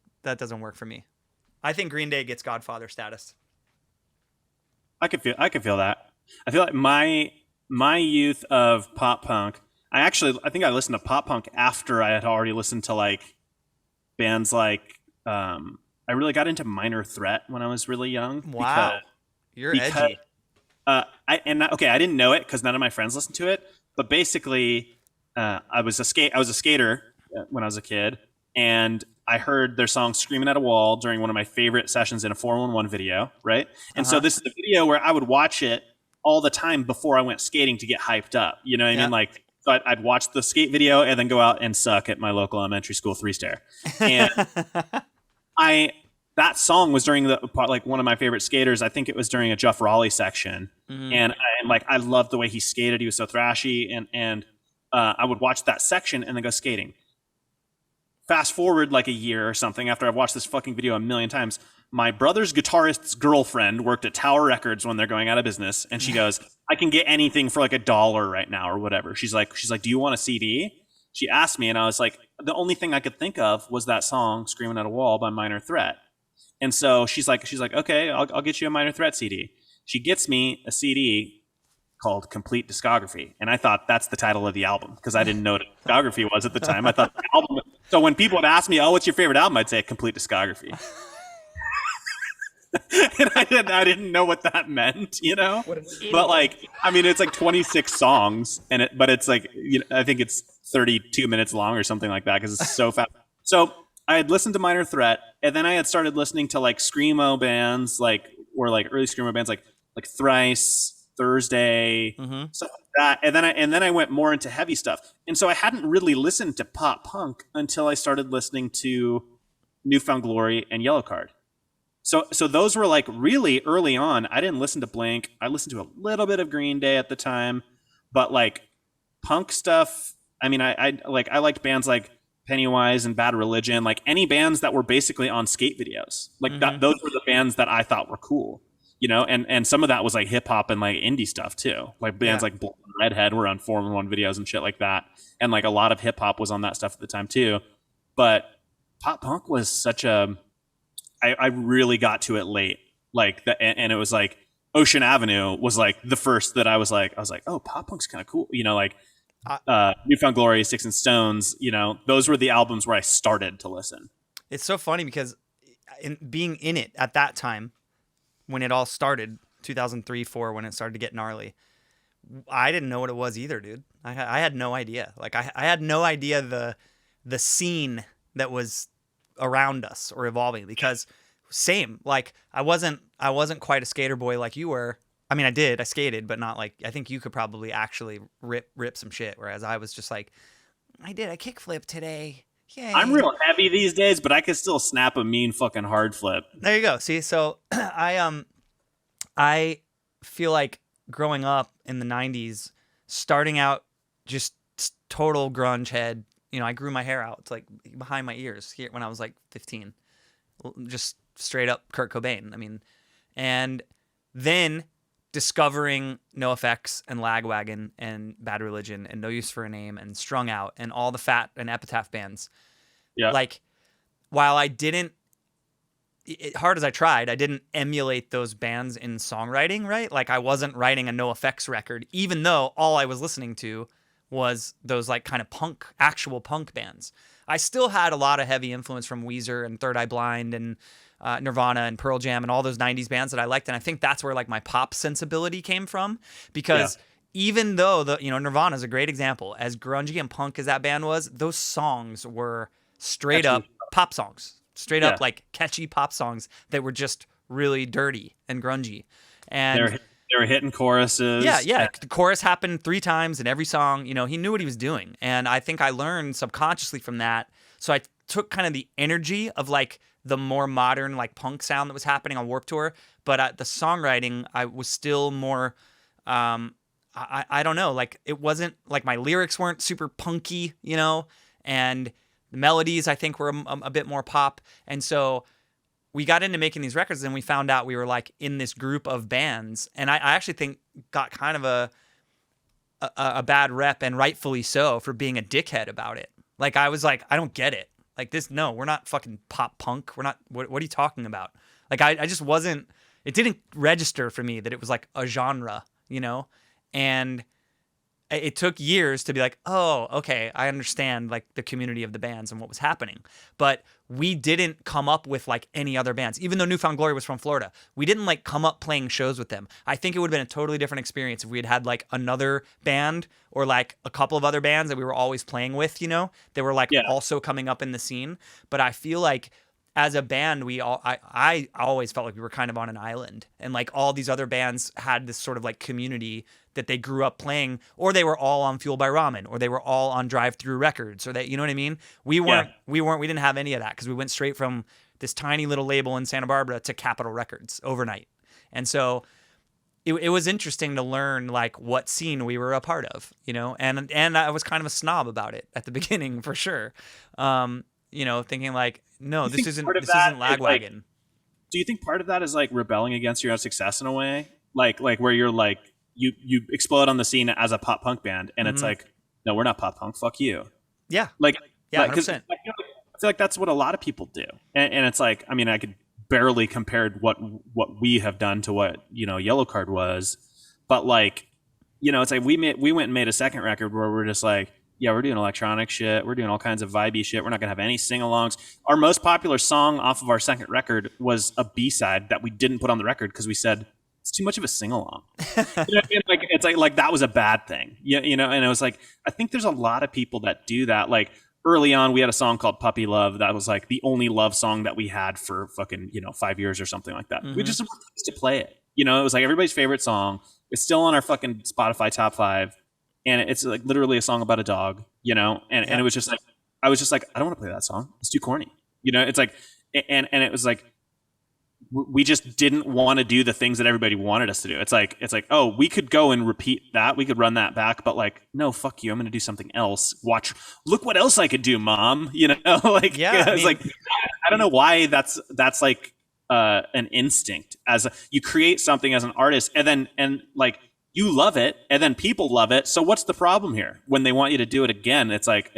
work for me. I think Green Day gets Godfather status. I could feel that. I feel like my youth of pop punk. I think I listened to pop punk after I had already listened to like bands like I really got into Minor Threat when I was really young. Wow, you're edgy. I didn't know it because none of my friends listened to it. But basically, I was a skater when I was a kid, and I heard their song "Screaming at a Wall" during one of my favorite sessions in a 411 video, right? And so this is the video where I would watch it all the time before I went skating to get hyped up. You know what I mean? Like, so I'd watch the skate video and then go out and suck at my local elementary school 3-stair. And that song was during one of my favorite skaters. I think it was during a Jeff Raleigh section, and I loved the way he skated. He was so thrashy, and I would watch that section and then go skating. Fast forward like a year or something after I've watched this fucking video a million times. My brother's guitarist's girlfriend worked at Tower Records when they're going out of business, and she goes, "I can get anything for like $1 right now or whatever." She's like, "Do you want a CD?" She asked me, and I was like, the only thing I could think of was that song "Screaming at a Wall" by Minor Threat. And so she's like, okay, I'll get you a Minor Threat CD. She gets me a CD called Complete Discography, and I thought that's the title of the album because I didn't know what a discography was at the time. I thought the album. So when people would ask me, "Oh, what's your favorite album?" I'd say Complete Discography. And I didn't know what that meant, you know. But like, I mean, it's like 26 songs, but it's like, I think it's 32 minutes long or something like that because it's so fast. So I had listened to Minor Threat, and then I had started listening to like screamo bands, like early screamo bands, like Thrice, Thursday, stuff like that. And then I went more into heavy stuff, and so I hadn't really listened to pop punk until I started listening to Newfound Glory and Yellowcard. So those were like really early on. I didn't listen to Blink. I listened to a little bit of Green Day at the time, but like punk stuff. I mean, I liked bands like Pennywise and Bad Religion, like any bands that were basically on skate videos. Like those were the bands that I thought were cool, you know. And some of that was like hip hop and like indie stuff too. Like bands like Blonde and Redhead were on 411 videos and shit like that. And like a lot of hip hop was on that stuff at the time too. But pop punk was such a I really got to it late, and it was like Ocean Avenue was like the first that I was like, oh, pop punk's kind of cool. You know, like Newfound Glory, Sticks and Stones, you know, those were the albums where I started to listen. It's so funny because being in it at that time, when it all started, 2003, 4, when it started to get gnarly, I didn't know what it was either, dude. I had no idea. Like I had no idea the scene that was around us or evolving, because same, like I wasn't quite a skater boy like you were. I mean, I skated, but not like, I think you could probably actually rip some shit. Whereas I was just like, I did a kickflip today. Yay. I'm real heavy these days, but I could still snap a mean fucking hard flip. There you go. See, so I feel like growing up in the 90s, starting out just total grunge head, you know, I grew my hair out. It's like behind my ears here when I was like 15, just straight up Kurt Cobain. I mean, and then discovering NoFX and Lagwagon and Bad Religion and No Use for a Name and Strung Out and all the Fat and Epitaph bands. Yeah. Like, while I didn't, hard as I tried, I didn't emulate those bands in songwriting, right? Like, I wasn't writing a NoFX record, even though all I was listening to was those like kind of punk, actual punk bands. I still had a lot of heavy influence from Weezer and Third Eye Blind and Nirvana and Pearl Jam and all those 90s bands that I liked. And I think that's where like my pop sensibility came from, because even though Nirvana is a great example, as grungy and punk as that band was, those songs were straight up pop songs, straight up like catchy pop songs that were just really dirty and grungy. And they were hitting choruses. Yeah. The chorus happened 3 times in every song. You know, he knew what he was doing. And I think I learned subconsciously from that. So I took kind of the energy of like the more modern like punk sound that was happening on Warped Tour, but the songwriting, I was still more, I don't know, like it wasn't like my lyrics weren't super punky, you know, and the melodies I think were a bit more pop. And so we got into making these records and we found out we were like in this group of bands, and I actually think got kind of a bad rep, and rightfully so, for being a dickhead about it. Like I was like, I don't get it. Like this, no, we're not fucking pop punk. We're not, what are you talking about? Like I just wasn't, it didn't register for me that it was like a genre, you know? And it took years to be like, oh, okay, I understand like the community of the bands and what was happening. But we didn't come up with like any other bands. Even though Newfound Glory was from Florida, we didn't like come up playing shows with them. I think it would have been a totally different experience if we had had like another band or like a couple of other bands that we were always playing with, you know, they were like also coming up in the scene. But I feel like as a band, I always felt like we were kind of on an island, and like all these other bands had this sort of like community that they grew up playing, or they were all on Fueled by Ramen, or they were all on Drive Through Records, or you know what I mean? We didn't have any of that, because we went straight from this tiny little label in Santa Barbara to Capitol Records overnight. And so it was interesting to learn like what scene we were a part of, you know, and I was kind of a snob about it at the beginning for sure. You know, thinking like, no, this isn't Lagwagon. Like, do you think part of that is like rebelling against your own success in a way? Like where you're like, you explode on the scene as a pop punk band, and it's like, no, we're not pop punk. Fuck you. Yeah. Like, yeah, 'cause I feel like that's what a lot of people do. And it's like, I mean, I could barely compare what we have done to what, you know, Yellow Card was, but like, you know, it's like we went and made a second record where we're just like, yeah, we're doing electronic shit. We're doing all kinds of vibey shit. We're not going to have any sing-alongs. Our most popular song off of our second record was a B-side that we didn't put on the record because we said, it's too much of a sing-along. You know what I mean? Like, it's like that was a bad thing. Yeah, you know, and it was like, I think there's a lot of people that do that. Like early on, we had a song called Puppy Love that was like the only love song that we had for fucking, you know, 5 years or something like that. We just refused to play it. You know, it was like everybody's favorite song. It's still on our fucking Spotify top 5. And it's like literally a song about a dog, you know? And it was just like, I was just like, I don't want to play that song. It's too corny. You know, it's like, and it was like, we just didn't want to do the things that everybody wanted us to do. It's like, oh, we could go and repeat that. We could run that back, but like, no, fuck you. I'm going to do something else. Look what else I could do, Mom. You know, like, yeah, it's like, I don't know why that's like an instinct you create something as an artist and like, you love it, and then people love it. So what's the problem here? When they want you to do it again, it's like,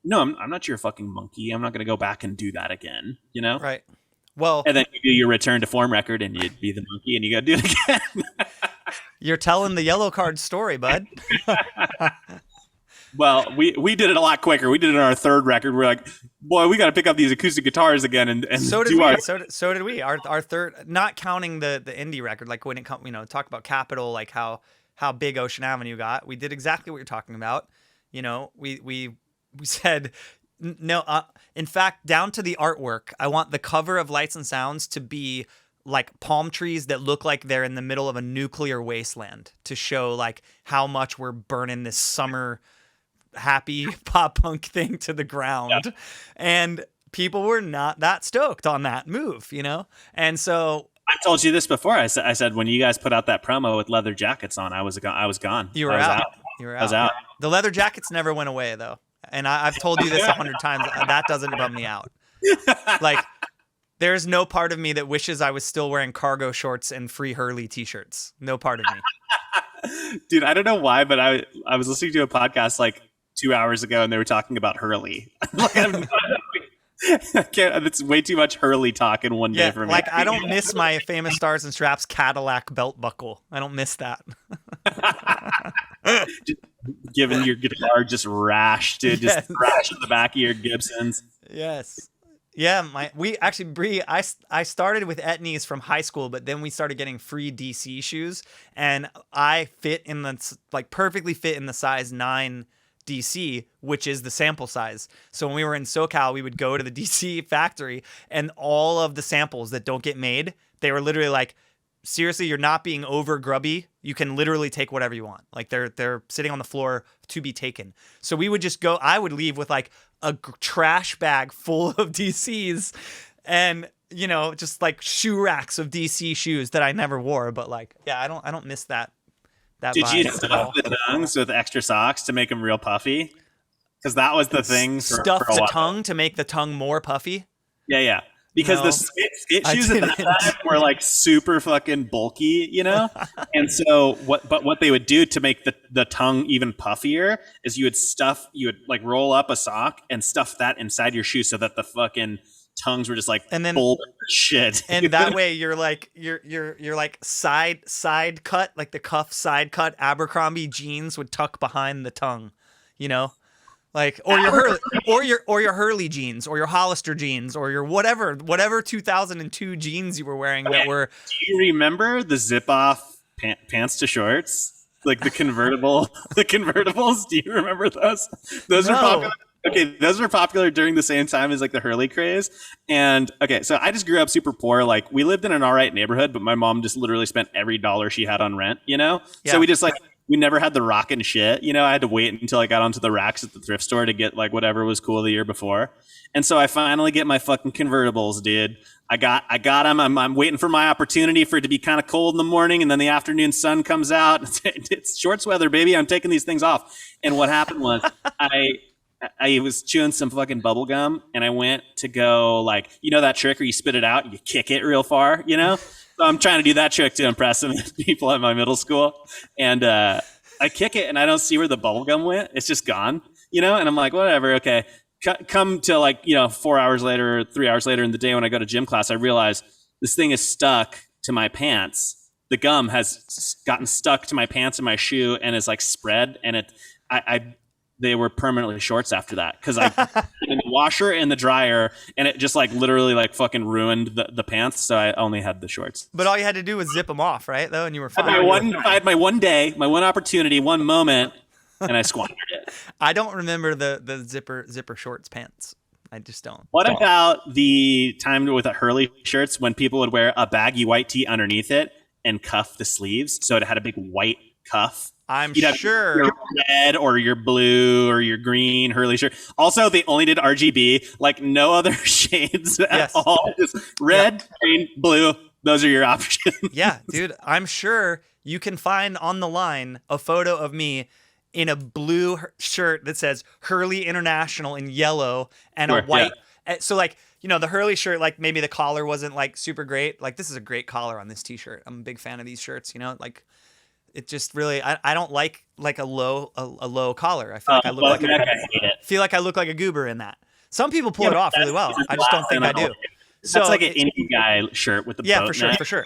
no, I'm not your fucking monkey. I'm not going to go back and do that again. You know? Right. Well, And then you do your return to form record, and you'd be the monkey, and you got to do it again. you're telling the yellow card story, bud. Well, we did it a lot quicker. We did it on our third record. We're like, boy, we got to pick up these acoustic guitars again and So did do we. our. So did we. Our third, not counting the indie record, like when it comes, talk about Capitol, like how big Ocean Avenue got. We did exactly what you're talking about. We said no. In fact, down to the artwork, I want the cover of Lights and Sounds to be like palm trees that look like they're in the middle of a nuclear wasteland to show like how much we're burning this summer happy pop punk thing to the ground. Yeah. And people were not that stoked on that move, And so I told you this before. I said when you guys put out that promo with leather jackets on, I was gone. you were I was out. You were I was out. out. The leather jackets never went away though. And I've told you this 100 times. That doesn't bum me out. Like there's no part of me that wishes I was still wearing cargo shorts and Free Hurley t-shirts. No part of me. Dude, I don't know why, but I was listening to a podcast like 2 hours ago, and they were talking about Hurley. It's way too much Hurley talk in one day Yeah, for me. like I don't miss my Famous Stars and Straps Cadillac belt buckle. I don't miss that. Just giving your guitar just rash, dude. Yes. Just rash in the back of your Gibsons. Yes. Yeah, we actually, Bree, I started with Etnies from high school, but then we started getting free DC shoes, and I perfectly fit in the size 9 DC, which is the sample size. So when we were in SoCal, we would go to the DC factory, and all of the samples that don't get made, they were literally like, seriously, you're not being over grubby. You can literally take whatever you want. Like they're sitting on the floor to be taken. So we would just go, I would leave with like a trash bag full of DCs and, just like shoe racks of DC shoes that I never wore. But like, yeah, I don't miss that. Did you vibe at all. stuff the tongues with extra socks to make them real puffy? Because that was the thing. Stuff for a the while. tongue to make the tongue more puffy. Yeah. Because No, the skate I shoes at that didn't. time were like super fucking bulky, And so what they would do to make the tongue even puffier is you would like roll up a sock and stuff that inside your shoe so that the fucking tongues were just like And then- full of shit. And that way you're like side cut, like the cuff side cut Abercrombie jeans would tuck behind the tongue, Like or your Hurley jeans or your Hollister jeans or your whatever 2002 jeans you were wearing that were. Do you remember the zip off pants to shorts? Like the convertibles? Do you remember those? Those No. are popular. Okay, those were popular during the same time as like the Hurley craze. And okay, so I just grew up super poor. Like we lived in an all right neighborhood, but my mom just literally spent every dollar she had on rent, Yeah. So we never had the rockin' shit. I had to wait until I got onto the racks at the thrift store to get like whatever was cool the year before. And so I finally get my fucking convertibles, dude. I got them. I'm waiting for my opportunity for it to be kind of cold in the morning, and then the afternoon sun comes out. It's shorts weather, baby. I'm taking these things off. And what happened was I was chewing some fucking bubble gum, and I went to go like, that trick where you spit it out and you kick it real far, So I'm trying to do that trick to impress some people at my middle school. And I kick it and I don't see where the bubble gum went. It's just gone, and I'm like, whatever. Okay. Come to like, 4 hours later, 3 hours later in the day when I go to gym class, I realize this thing is stuck to my pants. The gum has gotten stuck to my pants and my shoe and is like spread. And they were permanently shorts after that because I put in the washer and the dryer, and it just like literally like fucking ruined the pants. So I only had the shorts. But all you had to do was zip them off, right? Though, and you were fine. I had my one day, my one opportunity, one moment, and I squandered it. I don't remember the zipper shorts pants. I just don't. What about the time with the Hurley shirts when people would wear a baggy white tee underneath it and cuff the sleeves so it had a big white cuff? I'm You'd have sure. your red or your blue or your green Hurley shirt. Also, they only did RGB, like no other shades at Yes. all. Just red, green, blue. Those are your options. Yeah, dude, I'm sure you can find on the line a photo of me in a blue shirt that says Hurley International in yellow and Sure, a white. So like, the Hurley shirt, like maybe the collar wasn't like super great. Like this is a great collar on this t-shirt. I'm a big fan of these shirts, like it just really, I don't like a low collar. I feel like I look like I hate it. I look like a goober in that. Some people pull Yeah, it off but really well. that's I just don't think I do. So That's like an indie guy shirt with the yeah, boat for sure, neck. for sure.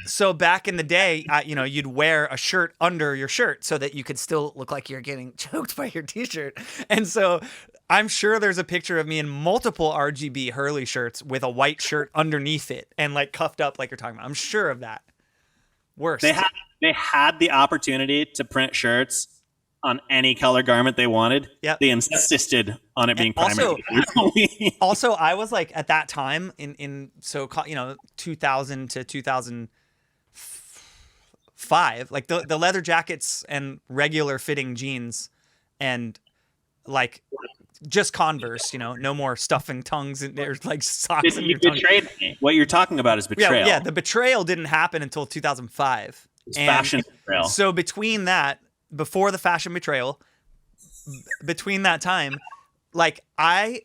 So back in the day, you'd wear a shirt under your shirt so that you could still look like you're getting choked by your t-shirt. And so I'm sure there's a picture of me in multiple RGB Hurley shirts with a white shirt underneath it and like cuffed up like you're talking about. I'm sure of that. Worst. They had the opportunity to print shirts on any color garment they wanted. Yep. They insisted on it being also- primary. Also, I was like at that time in 2000 to 2005, like the leather jackets and regular fitting jeans and like just Converse, no more stuffing tongues in there, like socks in You your tongue. betrayed me. What you're talking about is betrayal. Yeah, the betrayal didn't happen until 2005. It's And fashion betrayal. so between that, before the fashion betrayal, between that time, like and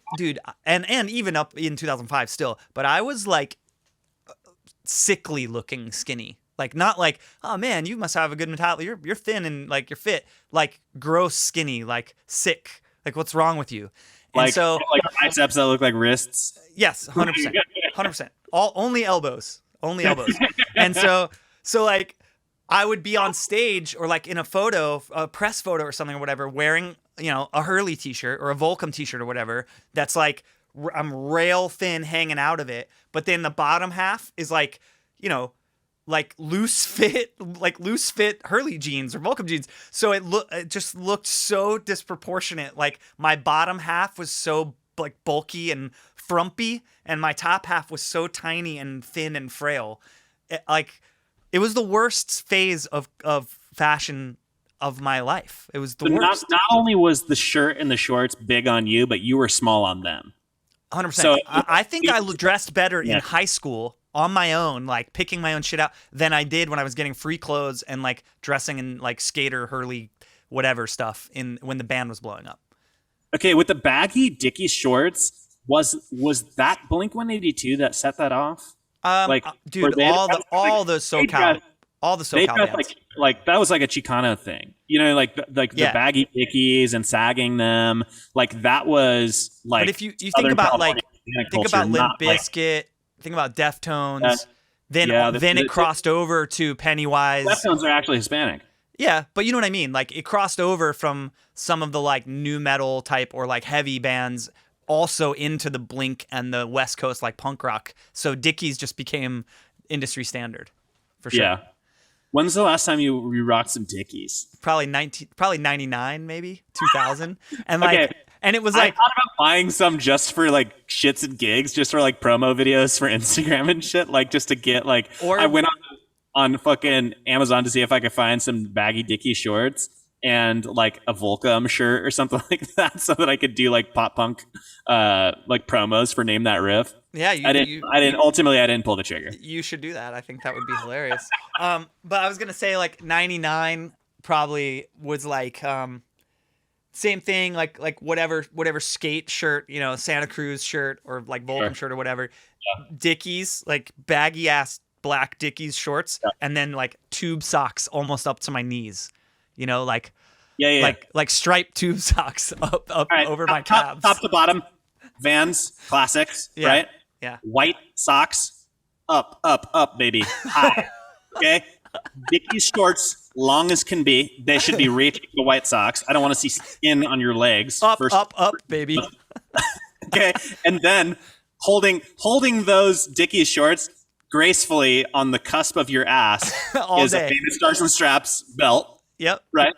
even up in 2005 still, but I was like sickly looking skinny. Like not like, oh man, you must have a good metabolism. You're thin and like you're fit. Like gross skinny, like sick. Like what's wrong with you? And Like so biceps that look like wrists. yes, 100%. 100%. Only elbows. Only elbows. And so like I would be on stage or like in a photo, a press photo or something or whatever, wearing, a Hurley t-shirt or a Volcom t-shirt or whatever. That's like, I'm rail thin hanging out of it. But then the bottom half is like, like loose fit Hurley jeans or Volcom jeans. So it just looked so disproportionate. Like my bottom half was so like bulky and frumpy and my top half was so tiny and thin and frail. It was the worst phase of fashion of my life. It was the worst. Not only was the shirt and the shorts big on you, but you were small on them. 100%. So- I think I dressed better in high school on my own, like picking my own shit out, than I did when I was getting free clothes and like dressing in like skater, Hurley, whatever stuff when the band was blowing up. Okay, with the baggy Dickies shorts, was that Blink-182 that set that off? Dude, were they- all those they SoCal, dressed- all the They SoCal dressed bands. like that was like a Chicano thing, the Yeah. baggy Dickies and sagging them, like that was like. But if you think Southern about California think culture, about Limp not, like- Bizkit, think about Deftones, Yeah. then Yeah, then the- it crossed over to Pennywise. Deftones are actually Hispanic. Yeah, but you know what I mean? Like it crossed over from some of the like new metal type or like heavy bands also into the Blink and the West Coast like punk rock. So Dickies just became industry standard for sure. Yeah. When's the last time you rocked some Dickies? Probably 99 maybe 2000. And like Okay. and it was I like thought about buying some just for like shits and gigs, just for like promo videos for Instagram and shit, like just to get like. Or- I went on fucking Amazon to see if I could find some baggy Dickie shorts and like a Volcom shirt or something like that, so that I could do like pop punk, like promos for Name That Riff. yeah, I didn't. Ultimately, I didn't pull the trigger. you should do that. I think that would be hilarious. But I was gonna say like 99 probably was like same thing, like whatever skate shirt, Santa Cruz shirt or like Volcom Sure. shirt or whatever. Dickies, like baggy ass black Dickies shorts, and then like tube socks almost up to my knees. Like Yeah. like striped tube socks up All right, over my top, calves. top to bottom, Vans classics, Yeah. right? Yeah. White socks, up, baby, high. Okay. Dickies shorts, long as can be. They should be reaching the white socks. I don't want to see skin on your legs. Up, first. up, baby. Okay, and then holding those Dickies shorts gracefully on the cusp of your ass All is a day. famous Stars and Straps belt, Yep. right?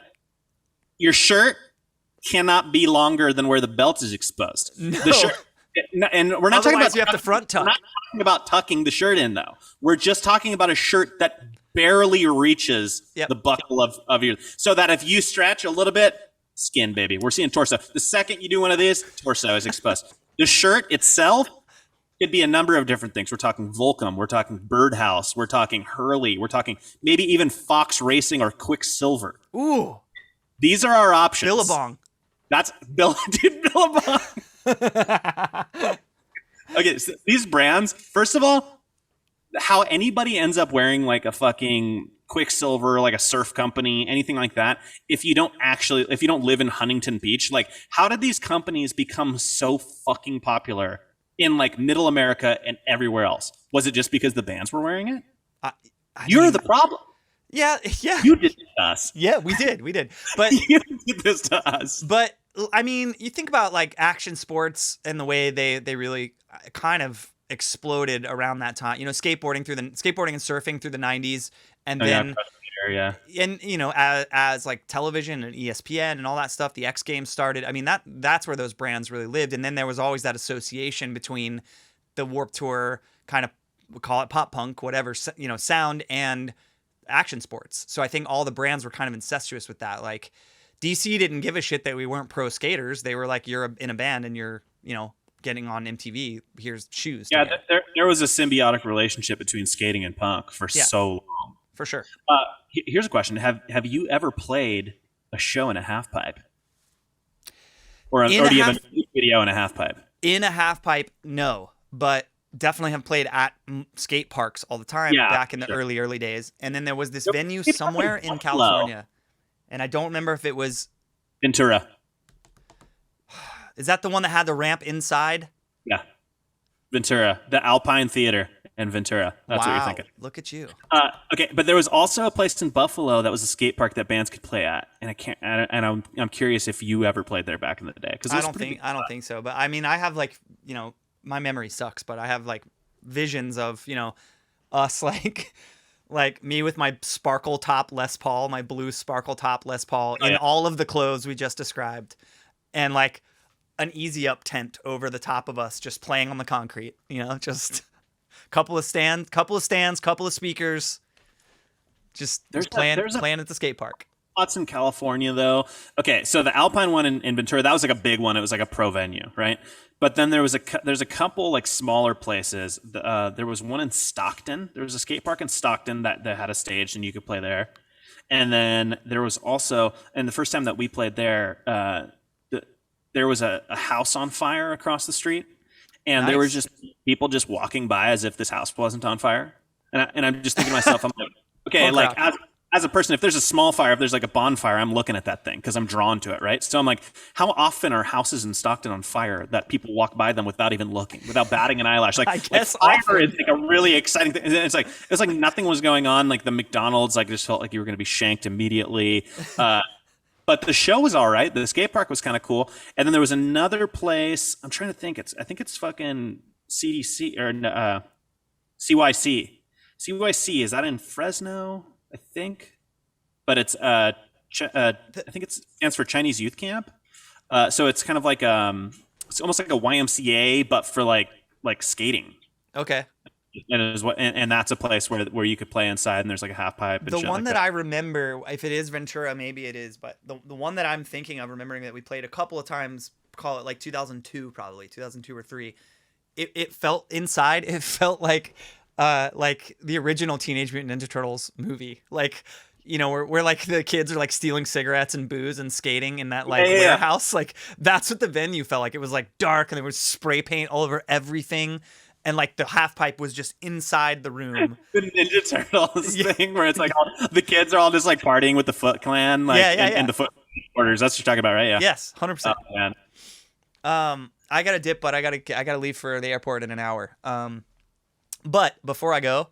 Your shirt cannot be longer than where the belt is exposed. No. The shirt, and we're not talking Otherwise, about you have to front tuck. We're not talking about tucking the shirt in, though. We're just talking about a shirt that barely reaches Yep. the buckle of your, so that if you stretch a little bit, skin, baby. We're seeing torso. The second you do one of these, torso is exposed. The shirt itself could be a number of different things. We're talking Volcom, we're talking Birdhouse, we're talking Hurley, we're talking maybe even Fox Racing or Quicksilver. Ooh, These are our options. Billabong. That's Billabong. Okay, so these brands, first of all, how anybody ends up wearing like a fucking Quicksilver, like a surf company, anything like that, if you don't live in Huntington Beach, like how did these companies become so fucking popular in like middle America and everywhere else? Was it just because the bands were wearing it? I You're mean, the problem. yeah. You did this to us. Yeah, we did. But You did this to us. But I mean, you think about like action sports and the way they really kind of exploded around that time. You know, skateboarding and surfing through the 90s, and then yeah. and you know, as like television and ESPN and all that stuff, the X Games started. I mean, that's where those brands really lived. And then there was always that association between the Warped Tour kind of, we call it pop punk, whatever, you know, sound and action sports. So I think all the brands were kind of incestuous with that. Like DC didn't give a shit that we weren't pro skaters. They were like, you're in a band and you're, you know, getting on MTV. Here's shoes. Yeah, there was a symbiotic relationship between skating and punk for so long. For sure. Here's a question: Have you ever played a show in a half pipe, or do you have a video in a half pipe? In a half pipe, no, but definitely have played at skate parks all the time back in the early days. And then there was this venue somewhere in California, and I don't remember if it was Ventura. Is that the one that had the ramp inside? Yeah, Ventura, the Alpine Theater in Ventura. That's what you're thinking. Look at you. Okay, but there was also a place in Buffalo that was a skate park that bands could play at, and I'm curious if you ever played there back in the day. Because I don't think so. But I mean, I have like, you know, my memory sucks, but I have like visions of, you know, us like me with my sparkle top Les Paul, my blue sparkle top Les Paul, in all of the clothes we just described, and like an easy up tent over the top of us, just playing on the concrete. You know, just couple of stands, couple of speakers, just playing at the skate park. Lots in California, though. Okay, so the Alpine one in Ventura, that was like a big one. It was like a pro venue, right? But then there's a couple like smaller places. There was one in Stockton. There was a skate park in Stockton that had a stage, and you could play there. And then there was also, and the first time that we played there, there was a house on fire across the street, and there was just people just walking by as if this house wasn't on fire. And I'm just thinking to myself, I'm like, okay, like as a person, if there's a small fire, if there's like a bonfire, I'm looking at that thing because I'm drawn to it, right? So I'm like, how often are houses in Stockton on fire that people walk by them without even looking, without batting an eyelash? Like, I guess like fire is like a really exciting thing. It's like nothing was going on. Like the McDonald's, like just felt like you were going to be shanked immediately. But the show was all right. The skate park was kind of cool. And then there was another place. I'm trying to think. I think it's fucking CDC or CYC. CYC, is that in Fresno? I think. But it's I think it stands for Chinese Youth Camp. So it's kind of like it's almost like a YMCA, but for like skating. Okay. And that's a place where you could play inside, and there's like a half pipe. And the shit one like that I remember, if it is Ventura, maybe it is, but the one that I'm thinking of remembering that we played a couple of times, call it like 2002 probably, 2002 or 3. It felt inside. It felt like the original Teenage Mutant Ninja Turtles movie. Like, you know, where like the kids are like stealing cigarettes and booze and skating in that like warehouse. Like that's what the venue felt like. It was like dark and there was spray paint all over everything. And like the half pipe was just inside the room. The Ninja Turtles thing where it's like the kids are all just like partying with the Foot Clan, like and the Foot Orders. That's what you're talking about, right? Yeah. Yes, 100%. Oh, man. I gotta dip, but I gotta leave for the airport in an hour. But before I go,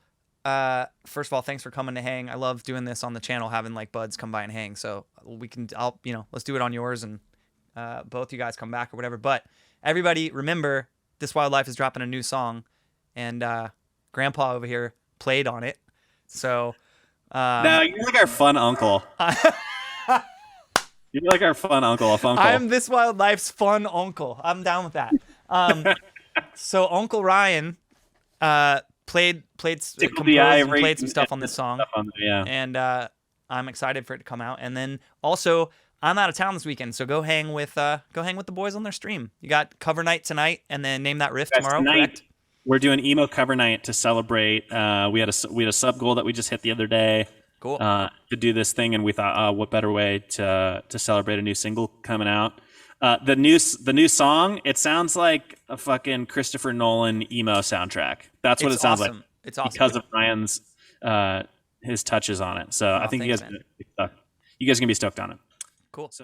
first of all, thanks for coming to hang. I love doing this on the channel, having like buds come by and hang. So let's do it on yours, and both you guys come back or whatever. But everybody, remember, This Wildlife is dropping a new song, and Grandpa over here played on it. So no, you're like our fun uncle. You're like our fun uncle, I'm This Wildlife's fun uncle. I'm down with that. So Uncle Ryan played some stuff on this song, and I'm excited for it to come out. And then also, I'm out of town this weekend, so go hang with the boys on their stream. You got cover night tonight, and then Name That Riff tomorrow. Correct? We're doing emo cover night to celebrate. We had a sub goal that we just hit the other day. Cool. To do this thing, and we thought, what better way to celebrate a new single coming out? The new song. It sounds like a fucking Christopher Nolan emo soundtrack. That's what it sounds like. It's awesome because of Ryan's his touches on it. So I think you guys are gonna be stoked on it. Cool.